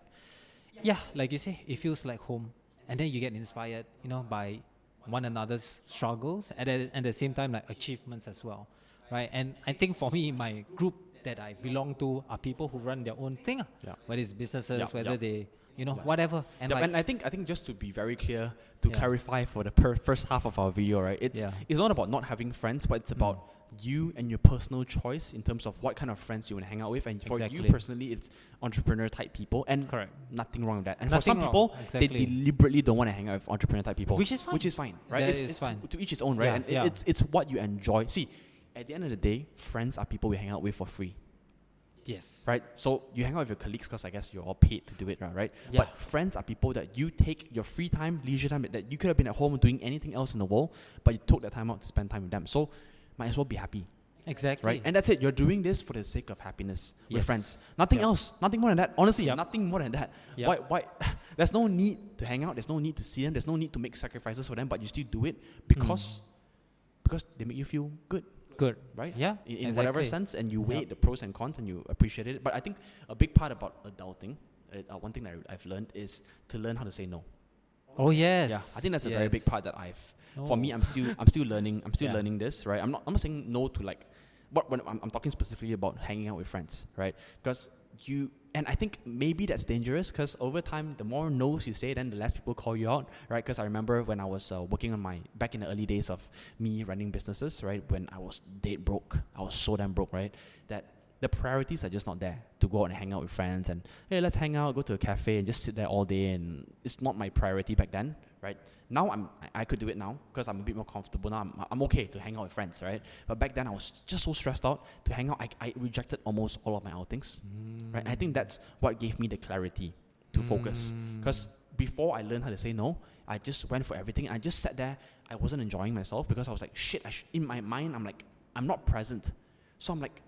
yeah, like you say, it feels like home. And then you get inspired, by one another's struggles, and at the same time, like, achievements as well, right? And I think for me, my group that I belong to are people who run their own thing, Yeah. whether it's businesses, Yeah, whether yeah. they, Yeah. whatever. And like, And I think just to be very clear, to Yeah. clarify for the first half of our video, right? It's not about not having friends, but it's about you and your personal choice in terms of what kind of friends you want to hang out with. And for you Exactly. personally, it's entrepreneur type people, and Correct. nothing wrong with that. And Nothing for some wrong, people, exactly. they deliberately don't want to hang out with entrepreneur type people, Which is fine. Which is fine, right? That It's is fine. To each his own, right? Yeah, And yeah. it's what you enjoy. See, at the end of the day, friends are people we hang out with for free. yes. Right? So you hang out with your colleagues because I guess you're all paid to do it, right? Yeah. But friends are people that you take your free time, leisure time, that you could have been at home doing anything else in the world, but you took that time out to spend time with them. So might as well be happy, Exactly. right? And that's it. You're doing this for the sake of happiness with Yes. friends. Nothing Yep. else. Nothing more than that. Honestly, Yep. nothing more than that. Yep. Why? There's no need to hang out. There's no need to see them. There's no need to make sacrifices for them, but you still do it because they make you feel good. Good. Right? Yeah. In whatever exactly. sense, and you Yep. weigh the pros and cons and you appreciate it. But I think a big part about adulting, one thing that I've learned is to learn how to say no. Oh yes. Yeah, I think that's a very big yes. part that Oh. for me, I'm still learning. I'm still Yeah. learning this, right? I'm not saying no to like, when I'm talking specifically about hanging out with friends, right? Because and I think maybe that's dangerous because over time, the more no's you say, then the less people call you out, right? Because I remember when I was working on back in the early days of me running businesses, right? When I was dead broke, I was so damn broke, right? That the priorities are just not there to go out and hang out with friends and, hey, let's hang out, go to a cafe and just sit there all day. And it's not my priority back then, right? Now I could do it now because I'm a bit more comfortable now. I'm okay to hang out with friends, right? But back then I was just so stressed out to hang out. I rejected almost all of my outings, right? I think that's what gave me the clarity to focus. Because before I learned how to say no, I just went for everything. I just sat there. I wasn't enjoying myself because I was like, shit, in my mind, I'm like, I'm not present. So I'm like,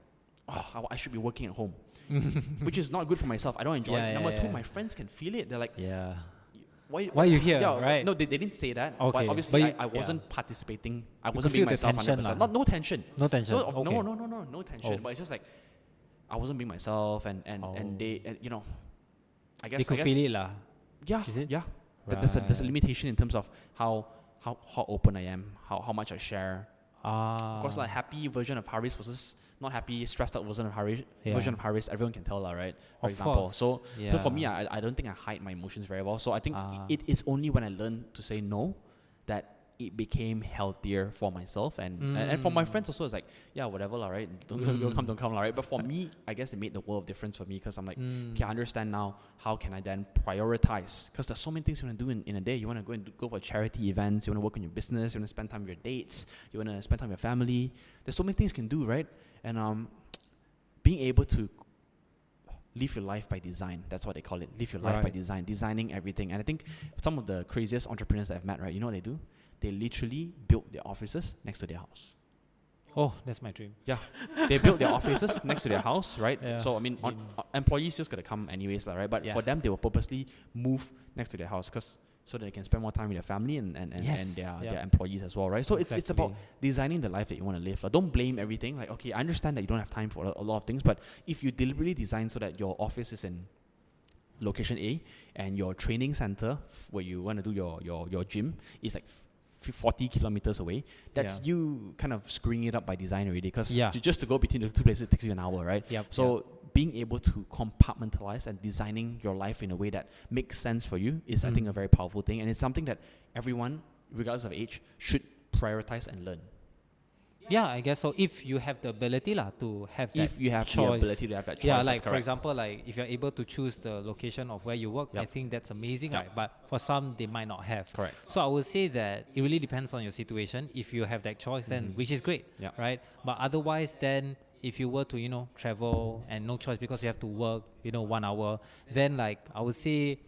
oh, I should be working at home, which is not good for myself. I don't enjoy it. Number two, my friends can feel it. They're like, Yeah. why Why you here, Yeah, right? No, they didn't say that. Okay, But obviously, but I wasn't participating. I could wasn't feel being the myself tension 100%. lah. No tension. No tension. No, Okay. no tension. Oh. But it's just like I wasn't being myself, and they, I guess They could feel it lah. Yeah, Is it? yeah. There's a Right. limitation in terms of how open I am, how much I share. Ah. Of course, like happy version of Haris versus not happy, stressed out version of Haris. Yeah. Version of Haris, everyone can tell, lah, right? For Of example, course. so Yeah. for me, I don't think I hide my emotions very well. So I think Ah. it is only when I learn to say no that it became healthier for myself and for my friends also. It's like, yeah, whatever lah, right? Don't come lah, right? But for me, I guess it made the world of difference for me, because I'm like, okay, I understand now. How can I then prioritize? Because there's so many things you want to do in a day. You want to go for charity events. You want to work on your business. You want to spend time with your dates. You want to spend time with your family. There's so many things you can do, right? And being able to live your life by design. That's what they call it. Live your life by design. Designing everything. And I think some of the craziest entrepreneurs that I've met, right? You know what they do? They literally built their offices next to their house. Oh, that's my dream. Yeah, they built their offices next to their house, right? Yeah. So I mean, employees just gotta come anyways, right? But for them, they will purposely move next to their house, so that they can spend more time with their family and their employees as well, right? So it's about designing the life that you want to live. Don't blame everything. Like, okay, I understand that you don't have time for a lot of things, but if you deliberately design so that your office is in location A and your training center where you want to do your gym is like 40 kilometers away, that's you kind of screwing it up by design already, because just to go between the two places takes you an hour, right? Being able to compartmentalize and designing your life in a way that makes sense for you is, I think, a very powerful thing, and it's something that everyone, regardless of age, should prioritize and learn. Yeah, I guess so. If you have the ability to have that If you have choice. the ability to have that choice, Yeah, that's like for correct. example, like if you're able to choose the location of where you work, I think that's amazing, right? But for some, they might not have. Correct. So I would say that it really depends on your situation. If you have that choice, then which is great, right? But otherwise, then if you were to travel and no choice because you have to work 1 hour, then like I would say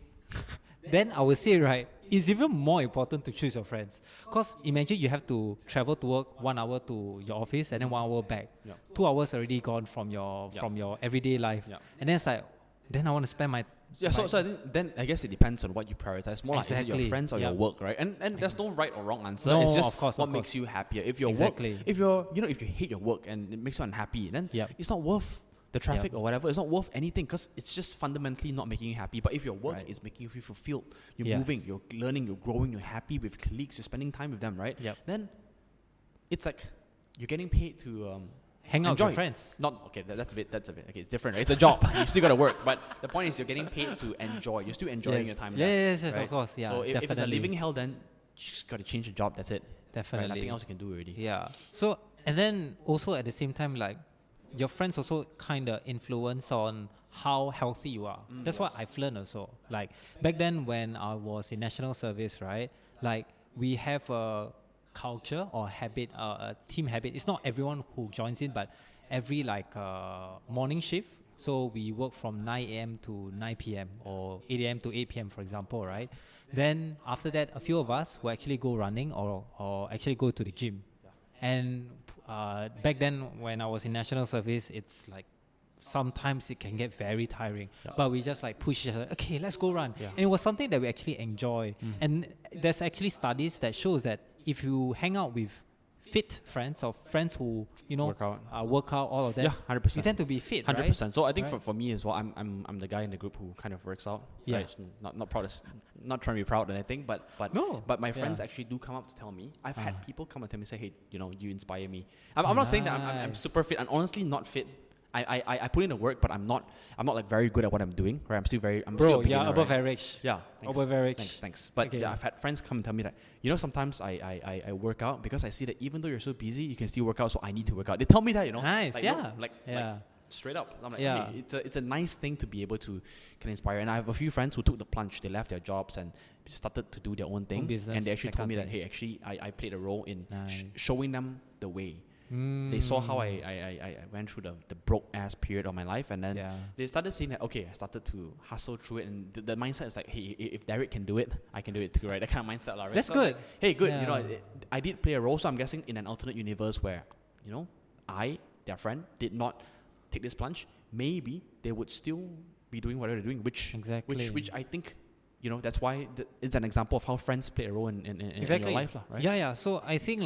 right, it's even more important to choose your friends. Because imagine you have to travel to work 1 hour to your office and then 1 hour back. 2 hours already gone from your everyday life. And then it's like, then I want to spend my so I think then I guess it depends on what you prioritize more. Like, is it your Exactly. friends or your work, right? And there's no right or wrong answer. No, it's just of course, what of makes course. you happier. If your Exactly. work, if you hate your work and it makes you unhappy, then it's not worth the traffic or whatever. It's not worth anything, because it's just fundamentally not making you happy. But if your work is making you feel fulfilled, you're moving, you're learning, you're growing, you're happy with colleagues, you're spending time with them, right? Then it's like you're getting paid to hang out with enjoy. your friends. That's a bit. Okay, it's different. Right? It's a job. You still got to work. But the point is, you're getting paid to enjoy. You're still enjoying your time there. Yes, right? of course. Yeah, So if it's a definitely. living hell, then you just got to change the job. That's it. Definitely. Right? Nothing else you can do already. Yeah. So, and then also at the same time, like, your friends also kind of influence on how healthy you are. That's what I've learned also. Like, back then when I was in national service, right? Like, we have a culture or habit, a team habit. It's not everyone who joins in, but every morning shift. So we work from 9 a.m. to 9 p.m. or 8 a.m. to 8 p.m., for example, right? Then after that, a few of us will actually go running or actually go to the gym. And back then, when I was in national service, it's like sometimes it can get very tiring. But we just like push each other. Okay, let's go run. And it was something that we actually enjoy. And there's actually studies that shows that if you hang out with fit friends or friends who work out, all of that, 100%. you tend to be fit, 100%. right? So I think Right. for me as well, I'm the guy in the group who kind of works out. Yeah. Right? Not proud, not trying to be proud or anything, but No. my friends Yeah. actually do come up to tell me. I've had people come and tell me, say, hey, you inspire me. I'm not saying that I'm Nice. super fit. I'm honestly not fit. I put in the work, but I'm not like very good at what I'm doing. Right? I'm still a Bro, beginner, yeah, above right? average. Yeah, thanks. Above average. Thanks. But Okay. yeah, I've had friends come and tell me that, sometimes I work out because I see that even though you're so busy, you can still work out, so I need to work out. They tell me that, Nice, like, yeah. like Yeah. straight up. I'm like, Yeah. hey, it's a nice thing to be able to can inspire. And I have a few friends who took the plunge. They left their jobs and started to do their own thing. business, and they actually that told kind me of that, thing. hey, actually, I played a role in Nice. showing them the way. They saw how I went through the broke ass period of my life, and then they started seeing that, okay, I started to hustle through it, and the mindset is like, hey, if Derek can do it, I can do it too, right? That kind of mindset, right? That's So I'm good. like, hey, good. Yeah. I did play a role, so I'm guessing in an alternate universe where, their friend, did not take this plunge, maybe they would still be doing whatever they're doing, which I think, that's why it's an example of how friends play a role in your life, right? Yeah. So I think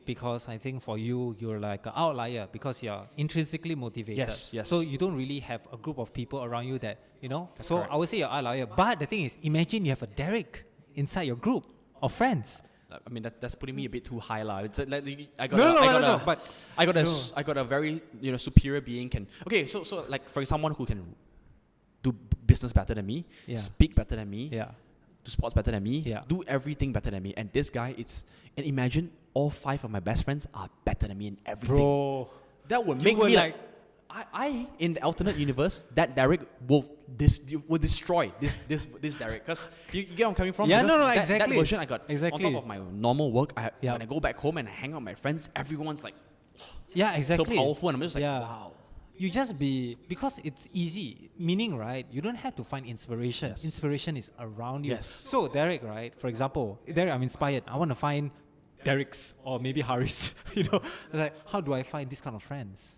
because I think for you, you're like an outlier because you're intrinsically motivated. Yes. So you don't really have a group of people around you that, That's so correct. I would say you're outlier. But the thing is, imagine you have a Derek inside your group of friends. I mean, that's putting me a bit too high, lah. It's like I No, but I got a very superior being can. Okay, so like for someone who can do business better than me, Yeah. speak better than me, yeah. do sports better than me, Yeah. do everything better than me. And this guy, and imagine all 5 of my best friends are better than me in everything. Bro, That would you make were me like- I in the alternate universe, that Derek will destroy this Derek. Because you get where I'm coming from? Yeah, Because no, that exactly. version I got Exactly. on top of my normal work. Yeah. When I go back home and I hang out with my friends, everyone's like yeah, exactly. so powerful, and I'm just like, Yeah. wow. You just be, because it's easy, meaning, right, you don't have to find inspiration. Yes. Inspiration is around you. Yes. So Derek, right, for example, Derek, I'm inspired. I want to find Derek's or maybe Haris. Like, how do I find this kind of friends?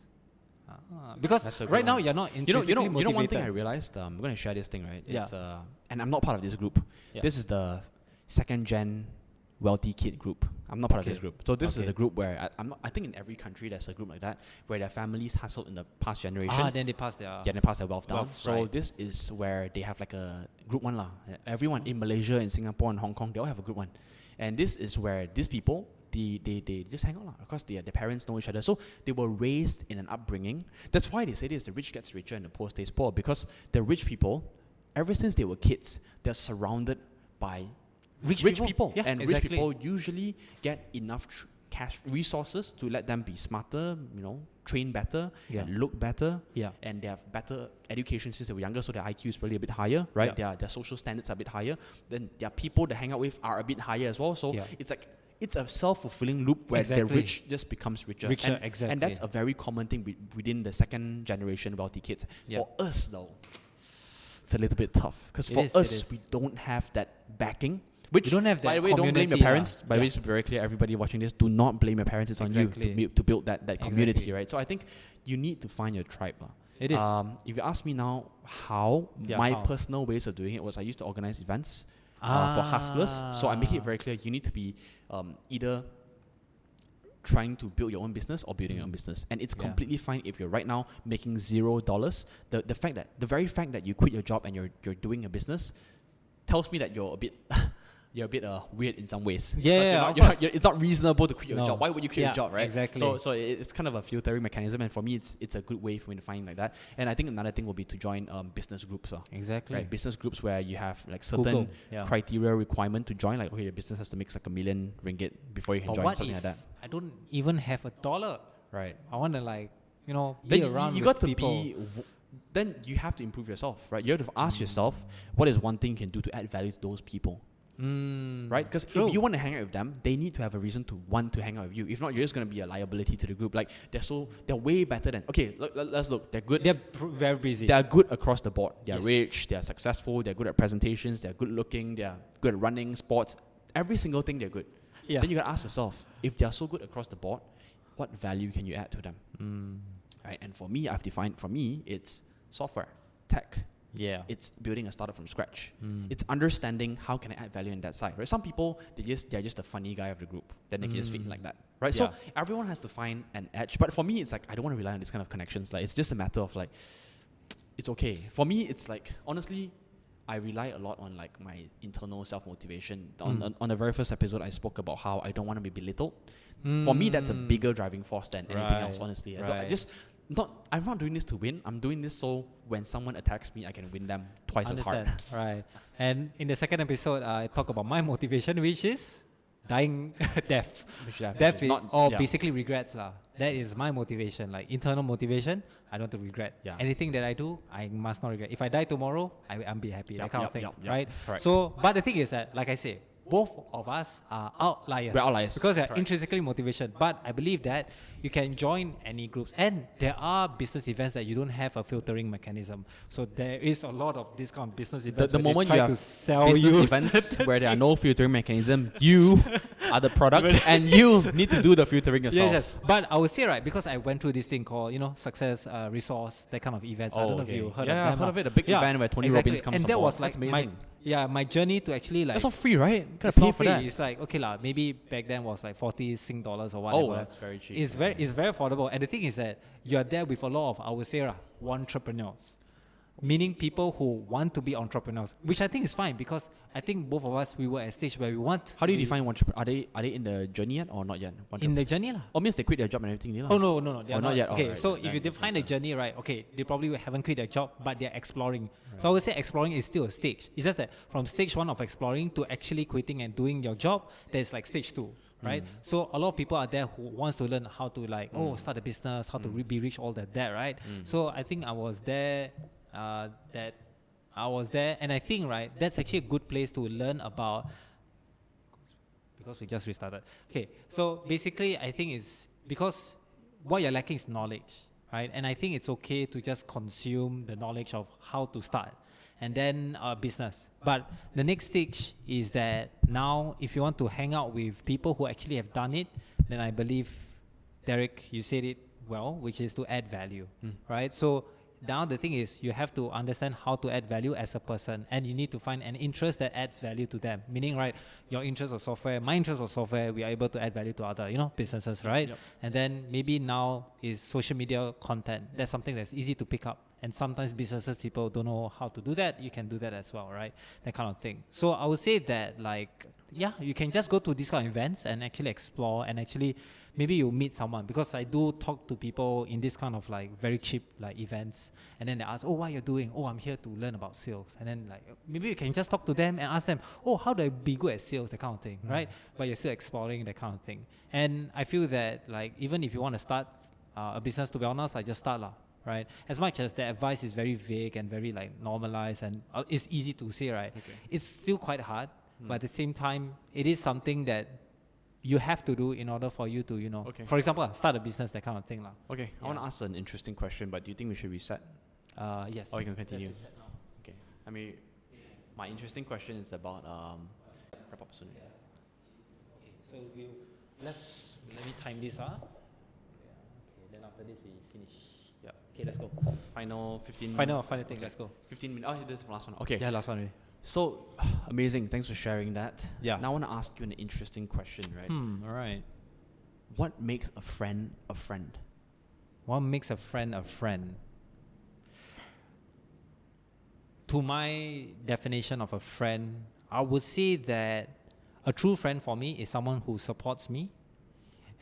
Because That's a good right now one. you're not You intrinsically know one thing I motivated. realized. I'm going to share this thing, right? Yeah. It's and I'm not part of this group. Yeah. This is the second gen wealthy kid group. I'm not part of Okay. this group. So this is Okay. a group where I think in every country there's a group like that where their families hustled in the past generation. Then they pass their. Yeah, they pass their wealth down. Wealth, So right. this is where they have like a group one lah. Everyone in Malaysia, in Singapore, and Hong Kong, they all have a group one. And this is where these people, they just hang out lah. Of course, their parents know each other. So they were raised in an upbringing. That's why they say this: the rich gets richer and the poor stays poor. Because the rich people, ever since they were kids, they're surrounded by Rich rich people. people. Yeah, And exactly. rich people usually get enough cash resources to let them be smarter, train better, Yeah. and look better. Yeah. And they have better education since they were younger, so their IQ is probably a bit higher, right? Yeah. Their social standards are a bit higher. Then their people they hang out with are a bit higher as well. So Yeah. it's a self-fulfilling loop where the Exactly. rich just becomes richer. Richer, and, exactly. And that's a very common thing within the second generation wealthy kids. Yeah. For us, though, it's a little bit tough. Because It for is, it us, is. we don't have that backing. Which, You don't have by that the way, don't blame your community, parents. By the way, yeah. it's very clear, everybody watching this, do not blame your parents. It's on you Exactly. to build that community, Exactly. right? So I think you need to find your tribe. Lah. It is. If you ask me now how, Yeah, my how? personal ways of doing it was I used to organize events for hustlers. So I make it very clear you need to be either trying to build your own business or building your own business. And it's Yeah. completely fine if you're right now making $0. The very fact that you quit your job and you're doing a business tells me that you're a bit you're a bit weird in some ways. Yeah, Because yeah, of you're not, course. it's not reasonable to quit your No. job. Why would you quit Yeah, your job, right? exactly. So it's kind of a filtering mechanism, and for me, it's a good way for me to find like that. And I think another thing will be to join business groups. Exactly. Right, business groups where you have like certain Google, yeah. criteria requirement to join. Like, okay, your business has to make like $1 million before you can But join what something if like that. I don't even have $1? Right. I want to be Then around you with got to people. then you have to improve yourself, right? You have to ask yourself, what is one thing you can do to add value to those people, right? Because True. if you want to hang out with them, they need to have a reason to want to hang out with you. If not, you're just going to be a liability to the group. Like, they're way better than, okay, let's look. They're good. They're very busy. They are good across the board. They're Yes. rich, they're successful, they're good at presentations, they're good looking, they're good at running, sports. Every single thing they're good. Yeah. Then you gotta ask yourself, if they're so good across the board, what value can you add to them? Right? And for me, it's software, tech. Yeah. It's building a startup from scratch. It's understanding how can I add value in that side. Right? Some people they're just a funny guy of the group. Then they can just fit in like that. Right? Yeah. So everyone has to find an edge. But for me, it's like I don't want to rely on this kind of connections. Like, it's just a matter of like, it's okay. For me, it's like, honestly, I rely a lot on like my internal self-motivation. On the very first episode, I spoke about how I don't want to be belittled. For me, that's a bigger driving force than anything else, Right, honestly. right. I'm not doing this to win. I'm doing this so when someone attacks me, I can win them twice as hard. Understand. Right. And in the second episode, I talk about my motivation, which is dying death. Which I have Death to- not- or yeah. basically regrets lah. That is my motivation, like internal motivation. I don't want to regret. Yeah. Anything that I do, I must not regret. If I die tomorrow, I'm be happy. Yup, that kind yup, of thing, yup, yup. right? Correct. So, but the thing is that, like I say, both of us are outliers. We're outliers. Because they're Correct. intrinsically motivation. But I believe that you can join any groups, and there are business events that you don't have a filtering mechanism. So there is a lot of this kind of business events. The where they moment try you to have sell business you events where there are no filtering mechanism, you are the product and you need to do the filtering yourself. Yes, but I would say, right, because I went through this thing called, success resource, that kind of events. I don't know if you heard of them. I've heard of it. A big event where Tony exactly. Robbins comes and on that board. was like That's amazing. my journey to actually like. That's not free, right? Gotta It's pay not for free. that. It's like, okay lah, maybe back then was like 40 Sing dollars or whatever. Oh, that's very cheap. It's very affordable. And the thing is that you're there with a lot of, I would say, entrepreneurs. meaning people who want to be entrepreneurs, which I think is fine because I think both of us, we were at a stage where we want. How do you define entrepreneur? Are they in the journey yet or not yet? In the journey lah. Or means they quit their job and everything? Oh no, they are not yet. Okay, Alright, so right, if you that's define the better. journey, right? Okay, they probably haven't quit their job, but they're exploring. So I would say exploring is still a stage. It's just that from stage 1 of exploring to actually quitting and doing your job, there's like stage 2. Right, so a lot of people are there who wants to learn how to like start a business, how to be rich, all that, right? So I think I was there, and I think right, that's actually a good place to learn about. Because we just restarted. Okay, so basically, I think it's because what you're lacking is knowledge, right? And I think it's okay to just consume the knowledge of how to start and then business. But the next stage is that now if you want to hang out with people who actually have done it, then I believe, Derek, you said it well, which is to add value, right? So now the thing is you have to understand how to add value as a person, and you need to find an interest that adds value to them. Meaning, right, your interest was software, my interest was software, we are able to add value to other, businesses, right? Yep. And then maybe now is social media content. That's something that's easy to pick up. And sometimes businesses, people don't know how to do that. You can do that as well, right? That kind of thing. So I would say that you can just go to these kind of events and actually explore, and actually maybe you meet someone, because I do talk to people in this kind of like very cheap like events, and then they ask, oh, what are you doing? Oh, I'm here to learn about sales. And then like maybe you can just talk to them and ask them, oh, how do I be good at sales? That kind of thing, right? But you're still exploring that kind of thing. And I feel that like even if you want to start a business, to be honest, just start lah. Right, as much as the advice is very vague and very like normalized and it's easy to say, right? Okay. It's still quite hard, but at the same time, it is something that you have to do in order for you to, Okay. for example, start a business, that kind of thing, lah. Okay, I want to ask an interesting question, but do you think we should reset? Yes. Or you can continue. Let's reset now. Okay. I mean, my interesting question is about wrap up soon. Okay, so let me time this, Okay, then after this we finish. Yeah. Okay, let's go. Final 15. Final thing. Let's go. 15 minutes. Oh, this is the last one. Okay. Yeah, last one already. So amazing. Thanks for sharing that. Yeah. Now I want to ask you an interesting question, right? All right. What makes a friend a friend? What makes a friend a friend? To my definition of a friend, I would say that a true friend for me is someone who supports me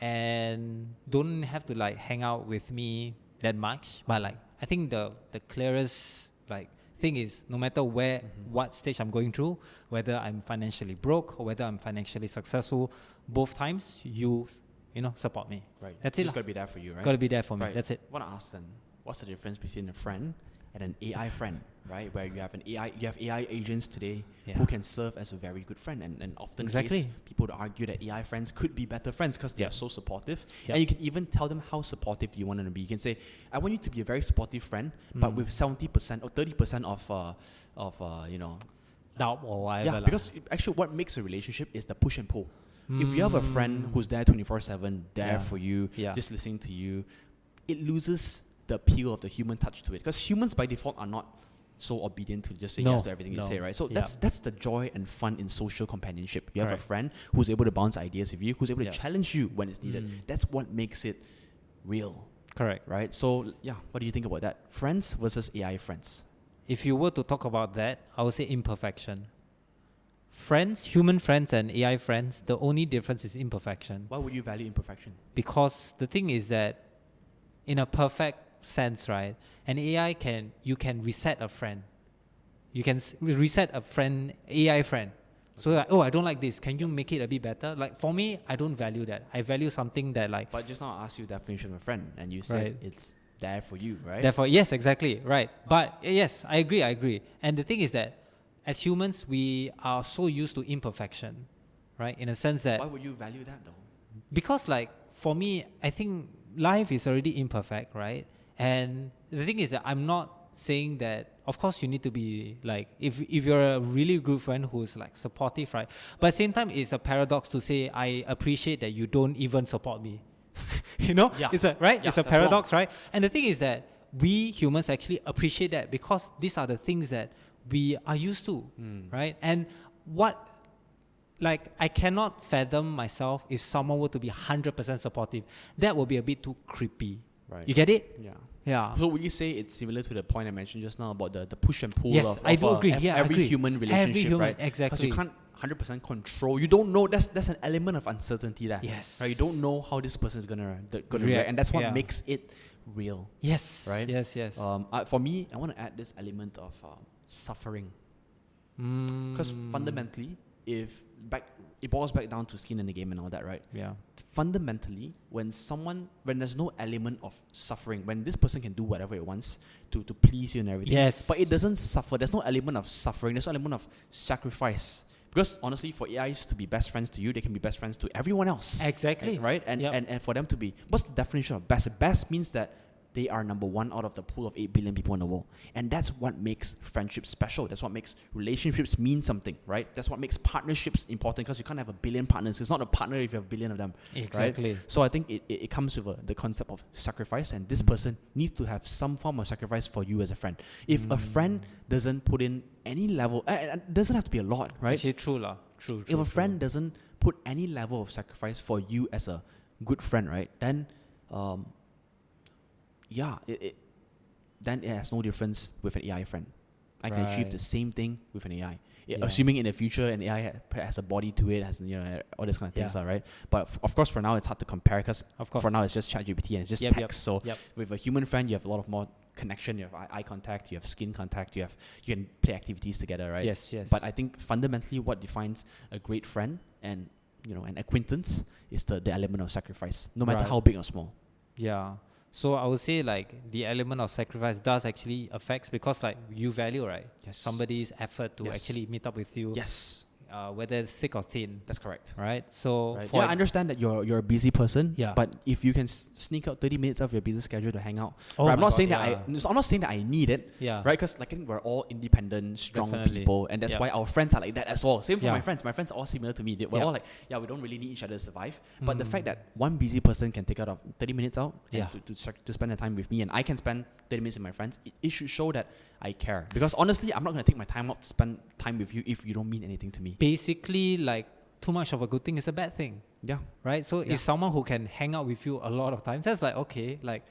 and don't have to like hang out with me that much. But like I think the clearest like thing is, no matter what stage I'm going through, whether I'm financially broke or whether I'm financially successful, both times you support me. Right. That's it. Just gotta be there for you, right? Gotta be there for me. Right. That's it. I want to ask then, what's the difference between a friend and an AI friend, right? Where you have AI agents today who can serve as a very good friend, and often Exactly. people would argue that AI friends could be better friends because they are so supportive, Yep. and you can even tell them how supportive you want them to be. You can say, I want you to be a very supportive friend, but with 70% or 30% Doubt or whatever. yeah, lah. because actually what makes a relationship is the push and pull. If you have a friend who's there 24/7, there Yeah. for you, Yeah. just listening to you, it loses the appeal of the human touch to it. Because humans by default are not so obedient to just say yes to everything you say, right? So Yeah. that's the joy and fun in social companionship. You have a Correct. friend who's able to bounce ideas with you, who's able Yeah. to challenge you when it's needed. That's what makes it real, Correct. right? So yeah, what do you think about that? Friends versus AI friends. If you were to talk about that, I would say imperfection. Friends, human friends and AI friends, the only difference is imperfection. Why would you value imperfection? Because the thing is that in a perfect sense, right, an AI you can reset a friend. You can reset a friend, AI friend. So like, I don't like this. Can you make it a bit better? Like for me, I don't value that. I value something that like, But just now I asked you definition of a friend, and you said Right. it's there for you, right? therefore, yes, exactly, right. But yes, I agree. And the thing is that as humans, we are so used to imperfection, right? In a sense that Why would you value that though? because like for me, I think life is already imperfect, right? And the thing is that I'm not saying that of course you need to be like if you're a really good friend who's like supportive, right? But at the same time, it's a paradox to say I appreciate that you don't even support me. Yeah. It's a right? Yeah, It's a that's paradox, right? And the thing is that we humans actually appreciate that because these are the things that we are used to, right? And I cannot fathom myself if someone were to be 100% supportive. That would be a bit too creepy. Right. You get it? Yeah. Yeah. So would you say it's similar to the point I mentioned just now about the push and pull Yes, of, I do agree. of Yeah, I every agree. human relationship, Every human, right? Because exactly. you can't 100% control. You don't know. That's an element of uncertainty there. Yes. Right? You don't know how this person is gonna React, react, and that's what yeah. makes it real. Yes. Right? Yes. Yes. For me, I want to add this element of suffering. Because fundamentally, it boils back down to skin in the game and all that, right? Yeah. Fundamentally, when there's no element of suffering, when this person can do whatever it wants to please you and everything, Yes. but it doesn't suffer, there's no element of suffering, there's no element of sacrifice. Because honestly, for AIs to be best friends to you, they can be best friends to everyone else. Exactly. Right? And, Yep. and for them to be, what's the definition of best? Best means that they are number one out of the pool of 8 billion people in the world. And that's what makes friendships special. That's what makes relationships mean something, right? That's what makes partnerships important, because you can't have a billion partners. It's not a partner if you have a billion of them. Exactly. Right? So I think it comes with the concept of sacrifice, and this person needs to have some form of sacrifice for you as a friend. If a friend doesn't put in any level, it doesn't have to be a lot, right? Actually, true lah. True. If a friend doesn't put any level of sacrifice for you as a good friend, right, then then it has no difference with an AI friend. I can achieve the Right. same thing with an AI. Yeah. Assuming in the future an AI has a body to it, has all this kind of things, right? But of course, for now it's hard to compare, because Of course. for now it's just ChatGPT and it's just Yep, text. So Yep. with a human friend, you have a lot of more connection. You have eye contact. You have skin contact. You can play activities together, right? Yes. Yes. But I think fundamentally, what defines a great friend and an acquaintance is the element of sacrifice, no matter Right. how big or small. Yeah. So I would say like the element of sacrifice does actually affects, because like you value, right? Yes. Somebody's effort to Yes. actually meet up with you. Yes, Whether thick or thin, that's correct. right? So Right. for Yeah, I understand that you're a busy person. Yeah. But if you can sneak out 30 minutes of your busy schedule to hang out, Oh right, I'm my not God, saying yeah. I'm not saying that I need it. Yeah. Right, because like I think we're all independent, strong Definitely. people, and that's Yep. why our friends are like that as well. Same for Yeah. my friends. My friends are all similar to me. We're Yep. all like, we don't really need each other to survive. But the fact Mm. that one busy person can take out of 30 minutes out Yeah. and to spend the time with me, and I can spend 30 minutes with my friends, it should show that I care. Because honestly, I'm not going to take my time out to spend time with you if you don't mean anything to me. Basically, like too much of a good thing is a bad thing, Yeah. right? So Yeah. if someone who can hang out with you a lot of times, that's like okay, like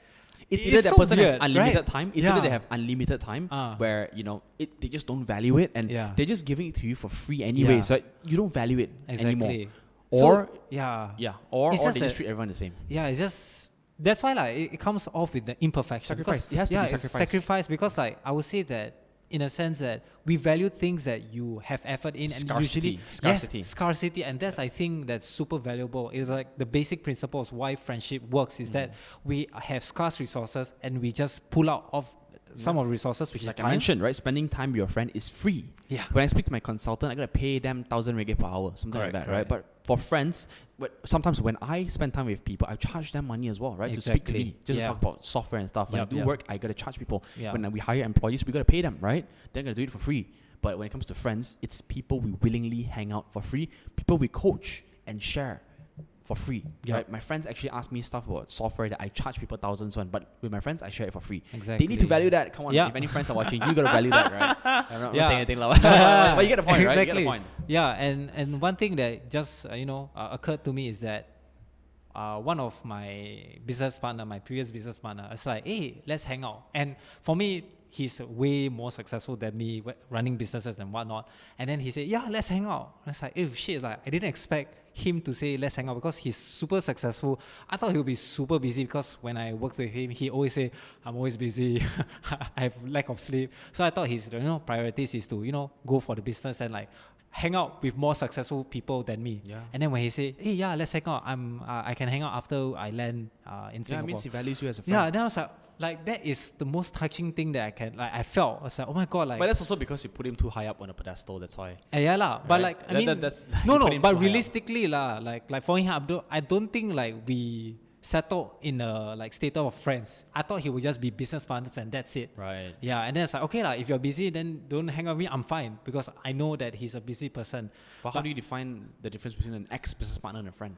It's either that so person has weird, unlimited right? time, it's either Yeah. they have unlimited time Ah. where, they just don't value it, and Yeah. they're just giving it to you for free anyway. Yeah. So you don't value it anymore. exactly. Or, So, yeah, or It's they just just that- treat everyone the same. yeah, it's just that's why like it comes off with the imperfection. Sacrifice. Because- It has to be it's sacrifice. sacrifice because like I would say that in a sense that we value things that you have effort in, and Scarcity. usually Scarcity. yes, scarcity, and that's I think that's super valuable. It's like the basic principles why friendship works is that we have scarce resources and we just pull out of some of the resources, which Like is I time. mentioned, right? Spending time with your friend is free. Yeah. When I speak to my consultant, I gotta pay them 1,000 ringgit per hour, something Correct, like that, right? correct. But for friends, sometimes when I spend time with people, I charge them money as well, right? To speak to Exactly. me, just Yeah. to talk about software and stuff. When Yep, I do yep. work, I gotta charge people. Yeah. When we hire employees, we gotta pay them, right? They're gonna do it for free. But when it comes to friends, it's people we willingly hang out for free, people we coach and share for free. Yep. Right? My friends actually ask me stuff about software that I charge people thousands on, but with my friends, I share it for free. Exactly. They need to value that. Come on, Yeah. if any friends are watching, you gotta value that, right? I'm not Yeah. saying anything loud. But you get the point, right? You get the Exactly. point. Yeah, and one thing that just occurred to me is that one of my business partner, my previous business partner, is like, hey, let's hang out. And for me, he's way more successful than me running businesses and whatnot. And then he said, yeah, let's hang out. I was like, oh shit, like I didn't expect him to say let's hang out because he's super successful. I thought he would be super busy because when I worked with him, he always say, I'm always busy. I have lack of sleep. So I thought his priorities is to go for the business and like hang out with more successful people than me. Yeah. And then when he say, hey, yeah, let's hang out. I can hang out after I land in Yeah, it Singapore. means he values you as a friend. Yeah, then I was like that is the most touching thing that I felt. I was like, oh my god, like But that's also because you put him too high up on a pedestal. That's why. yeah lah. But Right. like I mean, that's no, you put no. him But too high up. realistically lah, like for him, I don't think like we settled in a like state of friends. I thought he would just be business partners and that's it. Right. Yeah, and then it's like okay lah. If you're busy, then don't hang out with me. I'm fine because I know that he's a busy person. But how do you define the difference between an ex-business partner and a friend?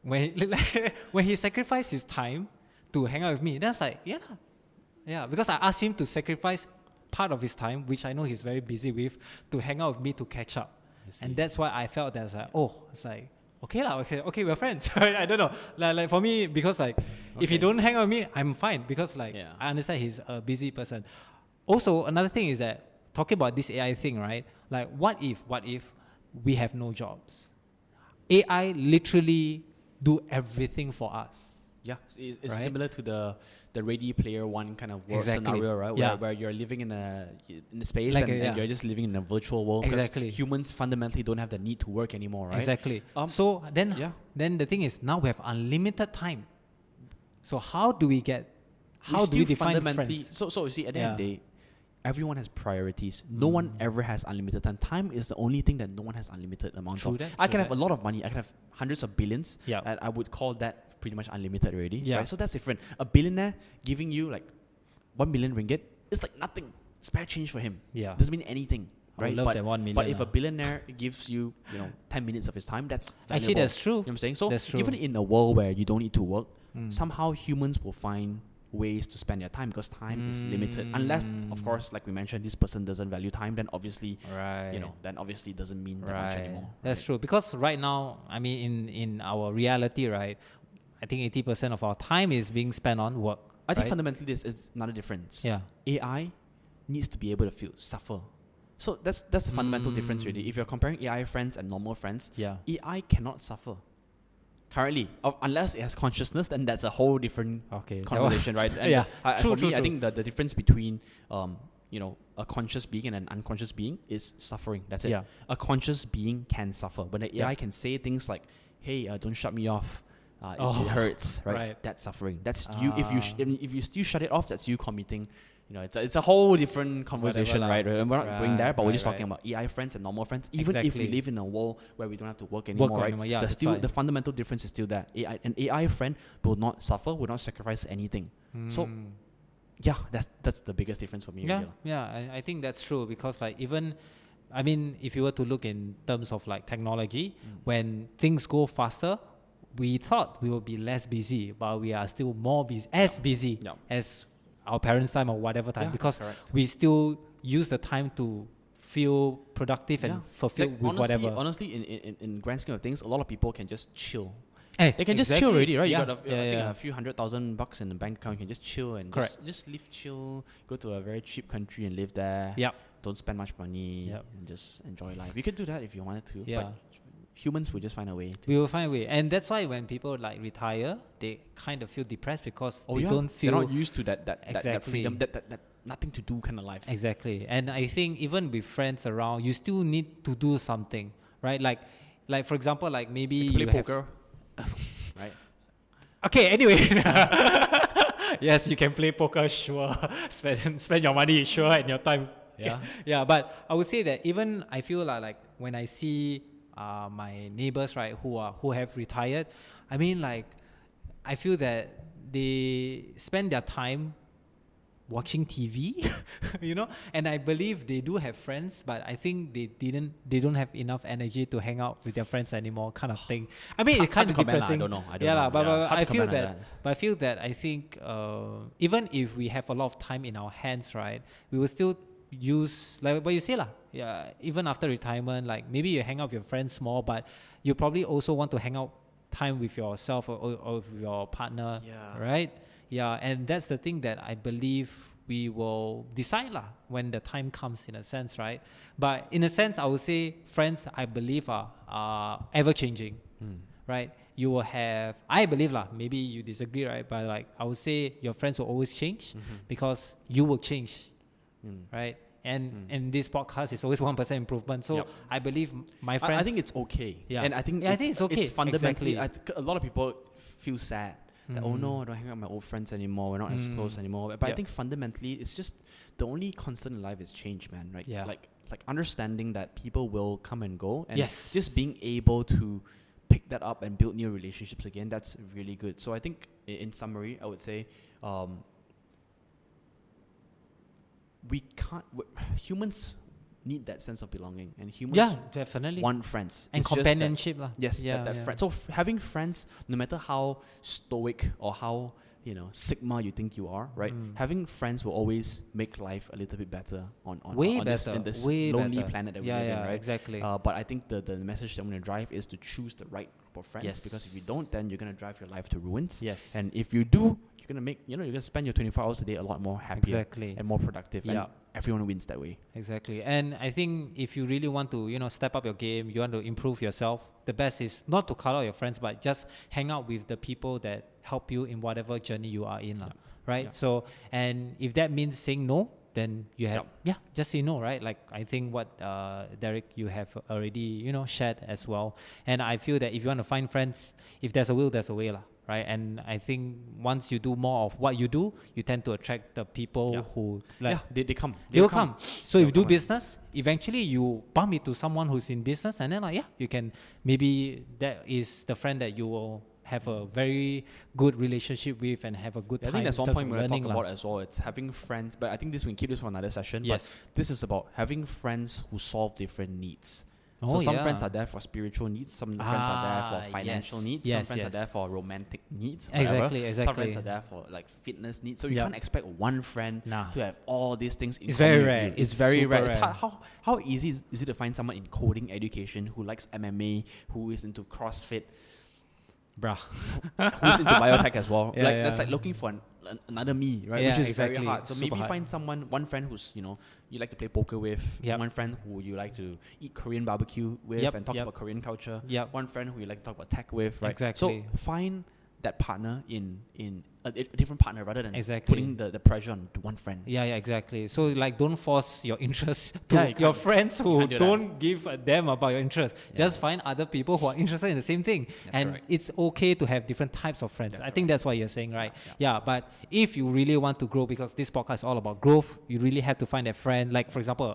When he sacrificed his time to hang out with me, that's like yeah, because I asked him to sacrifice part of his time, which I know he's very busy with, to hang out with me to catch up, I see. and that's why I felt that's like it's like okay lah, okay, we're friends. I don't know. Like for me, because like if you Okay. don't hang out with me, I'm fine because like Yeah. I understand he's a busy person. Also, another thing is that talking about this AI thing, right? Like what if we have no jobs? AI literally do everything for us. Yeah, it's Right? similar to the Ready Player One kind of world Exactly. scenario, right? Yeah. Where you're living in a space Like and, a- and yeah. you're just living in a virtual world. 'Cause Exactly. humans fundamentally don't have the need to work anymore, right? Exactly. Um, So then, yeah. then the thing is now we have unlimited time. So how do we get? How do we still define fundamentally? friends? So you see, at the end of the Yeah. day, everyone has priorities. No one ever has unlimited time. Time is the only thing that no one has unlimited amount True of. that, I true can have that. a lot of money. I can have hundreds of billions. Yeah. And I would call that pretty much unlimited already. Yeah. Right? So that's different. A billionaire giving you like 1 million ringgit is like nothing. Spare change for him. Yeah. Doesn't mean anything. I would Right? love but, that 1 million. but if a lah. billionaire gives you, 10 minutes of his time, that's Actually, valuable. that's true. You know what I'm saying? So That's true. even in a world where you don't need to work, Mm. somehow humans will find ways to spend their time because time is limited. Unless, of Mm. course, like we mentioned, this person doesn't value time, then obviously, Right. then obviously doesn't mean that much anymore. That's right? true. Because right now, I mean, in our reality, right, I think 80% of our time is being spent on work. I think right? fundamentally this is another difference. Yeah. AI needs to be able to suffer. So that's the fundamental difference really. If you're comparing AI friends and normal friends, Yeah. AI cannot suffer. Currently, unless it has consciousness, then that's a whole different Okay. conversation, right? And Yeah. for True, me, I true. think the difference between a conscious being and an unconscious being is suffering. That's it. Yeah. A conscious being can suffer, but the AI Yeah. can say things like, "Hey, don't shut me off. Oh, it hurts." Right? right. That's suffering. That's you. If you Ah. if you still shut it off, that's you committing. It's a whole different conversation, lah. right? And we're not going there, but we're just Right, talking right. about AI friends and normal friends. Even if we Exactly. live in a world where we don't have to work anymore, right? anymore, yeah, There's that's still why. the fundamental difference is still there. An AI friend will not suffer, will not sacrifice anything. So Mm. yeah, that's the biggest difference for me. Yeah, really lah. yeah, I think that's true because like even, I mean, if you were to look in terms of like technology, when things go faster, we thought we will be less busy, but we are still more busy, busy Yeah. as our parents' time or whatever time Yeah, because that's correct. we still use the time to feel productive and Yeah. fulfilled Like, with whatever. honestly, in grand scheme of things, a lot of people can just chill. Hey, They can just chill exactly. already, right? Yeah, You got I think yeah. a few $100,000 in the bank account. You can just chill and Correct. just live chill. Go to a very cheap country and live there. Yep. Don't spend much money Yep. and just enjoy life. You could do that if you wanted to. Yeah. But humans will just find a way to. We will find a way, and that's why when people like retire, they kind of feel depressed because they don't They're feel not used to that Exactly. freedom, that nothing to do kind of life. exactly. And I think even with friends around, you still need to do something, right? Like for example, like maybe Play you have poker, right? Okay, anyway. Yes, you can play poker, sure. Spend your money, sure, and your time. Yeah. Yeah, but I would say that even I feel like when I see my neighbors, right, who have retired, I mean like I feel that they spend their time watching TV, and I believe they do have friends, but I think they don't have enough energy to hang out with their friends anymore, kind of thing. I mean, it's kind Hard of to comment lah, I depressing. don't know. I don't yeah, know. lah, but, Yeah, but hard I to feel comment on that, but I feel that I think even if we have a lot of time in our hands, right, we will still use like what you say lah. Yeah, even after retirement, like maybe you hang out with your friends more, but you probably also want to hang out time with yourself or with your partner, Yeah. right? Yeah, and that's the thing that I believe we will decide lah when the time comes, in a sense, right? But in a sense, I would say friends, I believe are ever changing, right? You will have, I believe lah, maybe you disagree, right? But like I would say your friends will always change because you will change, right? And this podcast is always 1% improvement. So Yep. I believe my friends. I think it's okay. Yeah. And I think Yeah, I think it's okay. It's fundamentally, Exactly. a lot of people feel sad that, oh no, I don't hang out with my old friends anymore. We're not as close anymore. But I Yep. think fundamentally, it's just the only constant in life is change, man. Right? Yeah. Like understanding that people will come and go, and Yes. just being able to pick that up and build new relationships again. That's really good. So I think, in summary, I would say. We can't. Humans need that sense of belonging, and humans yeah, definitely. want friends And It's just that- companionship lah. yes, Yeah, that yeah. friend. So having friends, no matter how stoic or how sigma you think you are, right? Having friends will always make life a little bit better on Way this, better, in this way lonely better. planet that we Yeah, live yeah, in, right? exactly. But I think the message that I'm going to drive is to choose the right group of friends, Yes. because if you don't, then you're going to drive your life to ruins. Yes. And if you do, you're going to make, you're going to spend your 24 hours a day a lot more happier Exactly. and more productive. Yeah. And everyone wins that way. Exactly. And I think if you really want to, step up your game, you want to improve yourself, the best is not to cut out your friends, but just hang out with the people that help you in whatever journey you are in, right? Yeah. So, and if that means saying no, then you have, Yep. just say no, right? Like I think what Derek, you have already, shared as well. And I feel that if you want to find friends, if there's a will, there's a way, right? And I think once you do more of what you do, you tend to attract the people Yeah. who like They come. they will come. So if you do come. business, eventually you bump into someone who's in business, and then you can, maybe that is the friend that you will have a very good relationship with and have a good time. I think that's in one terms point of we're going to learning talk lah. about as well. It's having friends, but I think we can keep this for another session. Yes. But this is about having friends who solve different needs. Oh, So some yeah. friends are there for spiritual needs, some friends are there for financial yes. needs, some Yes, friends are yes. there for romantic needs, Exactly, whatever. Some friends exactly. are there for like fitness needs. So you Yep. can't expect one friend Nah. to have all these things in It's common very with rare. you. It's very super rare. It's rare. how easy is it to find someone in coding education who likes MMA, who is into CrossFit, Bruh. who's into biotech as well? Yeah, That's yeah. like looking for another me, right? Yeah, Which is exactly. very hard. So Super maybe hard. find one friend who's you like to play poker with, Yep. one friend who you like to eat Korean barbecue with Yep, and talk yep. about Korean culture. Yep. One friend who you like to talk about tech with, right? Exactly. So find that partner in a different partner rather than Exactly. putting the pressure on to one friend. Yeah, exactly. So like, don't force your interests to Yeah, you your can't- friends who can't do that. don't give a damn about your interests. Yeah. Just find other people who are interested in the same thing, That's and correct. it's okay to have different types of friends. That's I think that's what you're saying, right? Yeah, Yeah. But if you really want to grow, because this podcast is all about growth, you really have to find that friend. Like for example,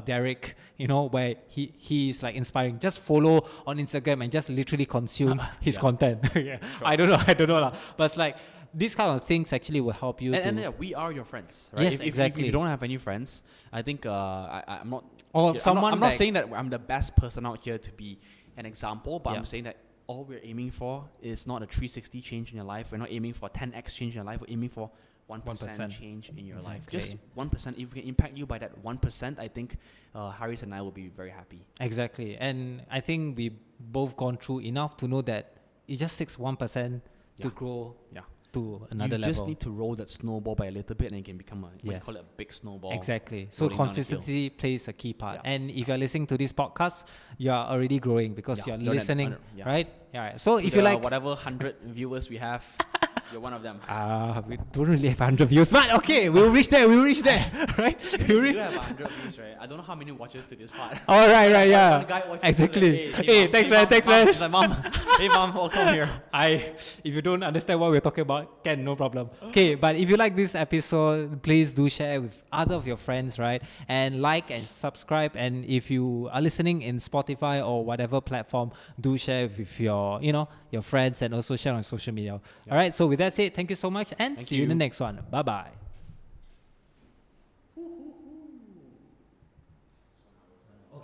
Derek, where he is like inspiring. Just follow on Instagram and just literally consume his Yeah. content. Yeah. I don't know lah. But it's like, these kind of things actually will help you And to. yeah, we are your friends, right? Yes, if exactly. you don't have any friends, I think I'm not. Or I'm someone not like- saying that I'm the best person out here to be an example, but Yeah. I'm saying that all we're aiming for is not a 360 change in your life. We're not aiming for 10x change in your life. We're aiming for 1% 1%. change in your life. Exactly. Just 1%. If we can impact you by that 1%, I think Haris and I will be very happy. Exactly. And I think we both gone through enough to know that it just takes 1% to Yeah. grow Yeah. to another You level. just need to roll that snowball by a little bit, and it can become what you Yes. call it, a big snowball. Exactly. So rolling down the hill. consistency plays a key part. Yeah. And if you're listening to this podcast, you are already growing because Yeah, you're you're listening, yeah. right? Yeah. So To if you the like, whatever 100 viewers we have, you're one of them. we don't really have 100 views, but okay, we'll reach there. We'll reach there, right? We'll You reach. do have 100 views, right? I don't know how many watches to this part. All right, One yeah. guy watches Exactly. it, like, Hey, mom, thanks, hey, man. mom, Thanks, mom. man. She's like, mom, hey, mom, welcome here. If you don't understand what we're talking about, can, no problem. Okay, but if you like this episode, please do share with other of your friends, right? And like and subscribe. And if you are listening in Spotify or whatever platform, do share with your, your friends, and also share on social media. All right. So with that said, thank you so much, and Thank see you in the you. next one. Bye bye.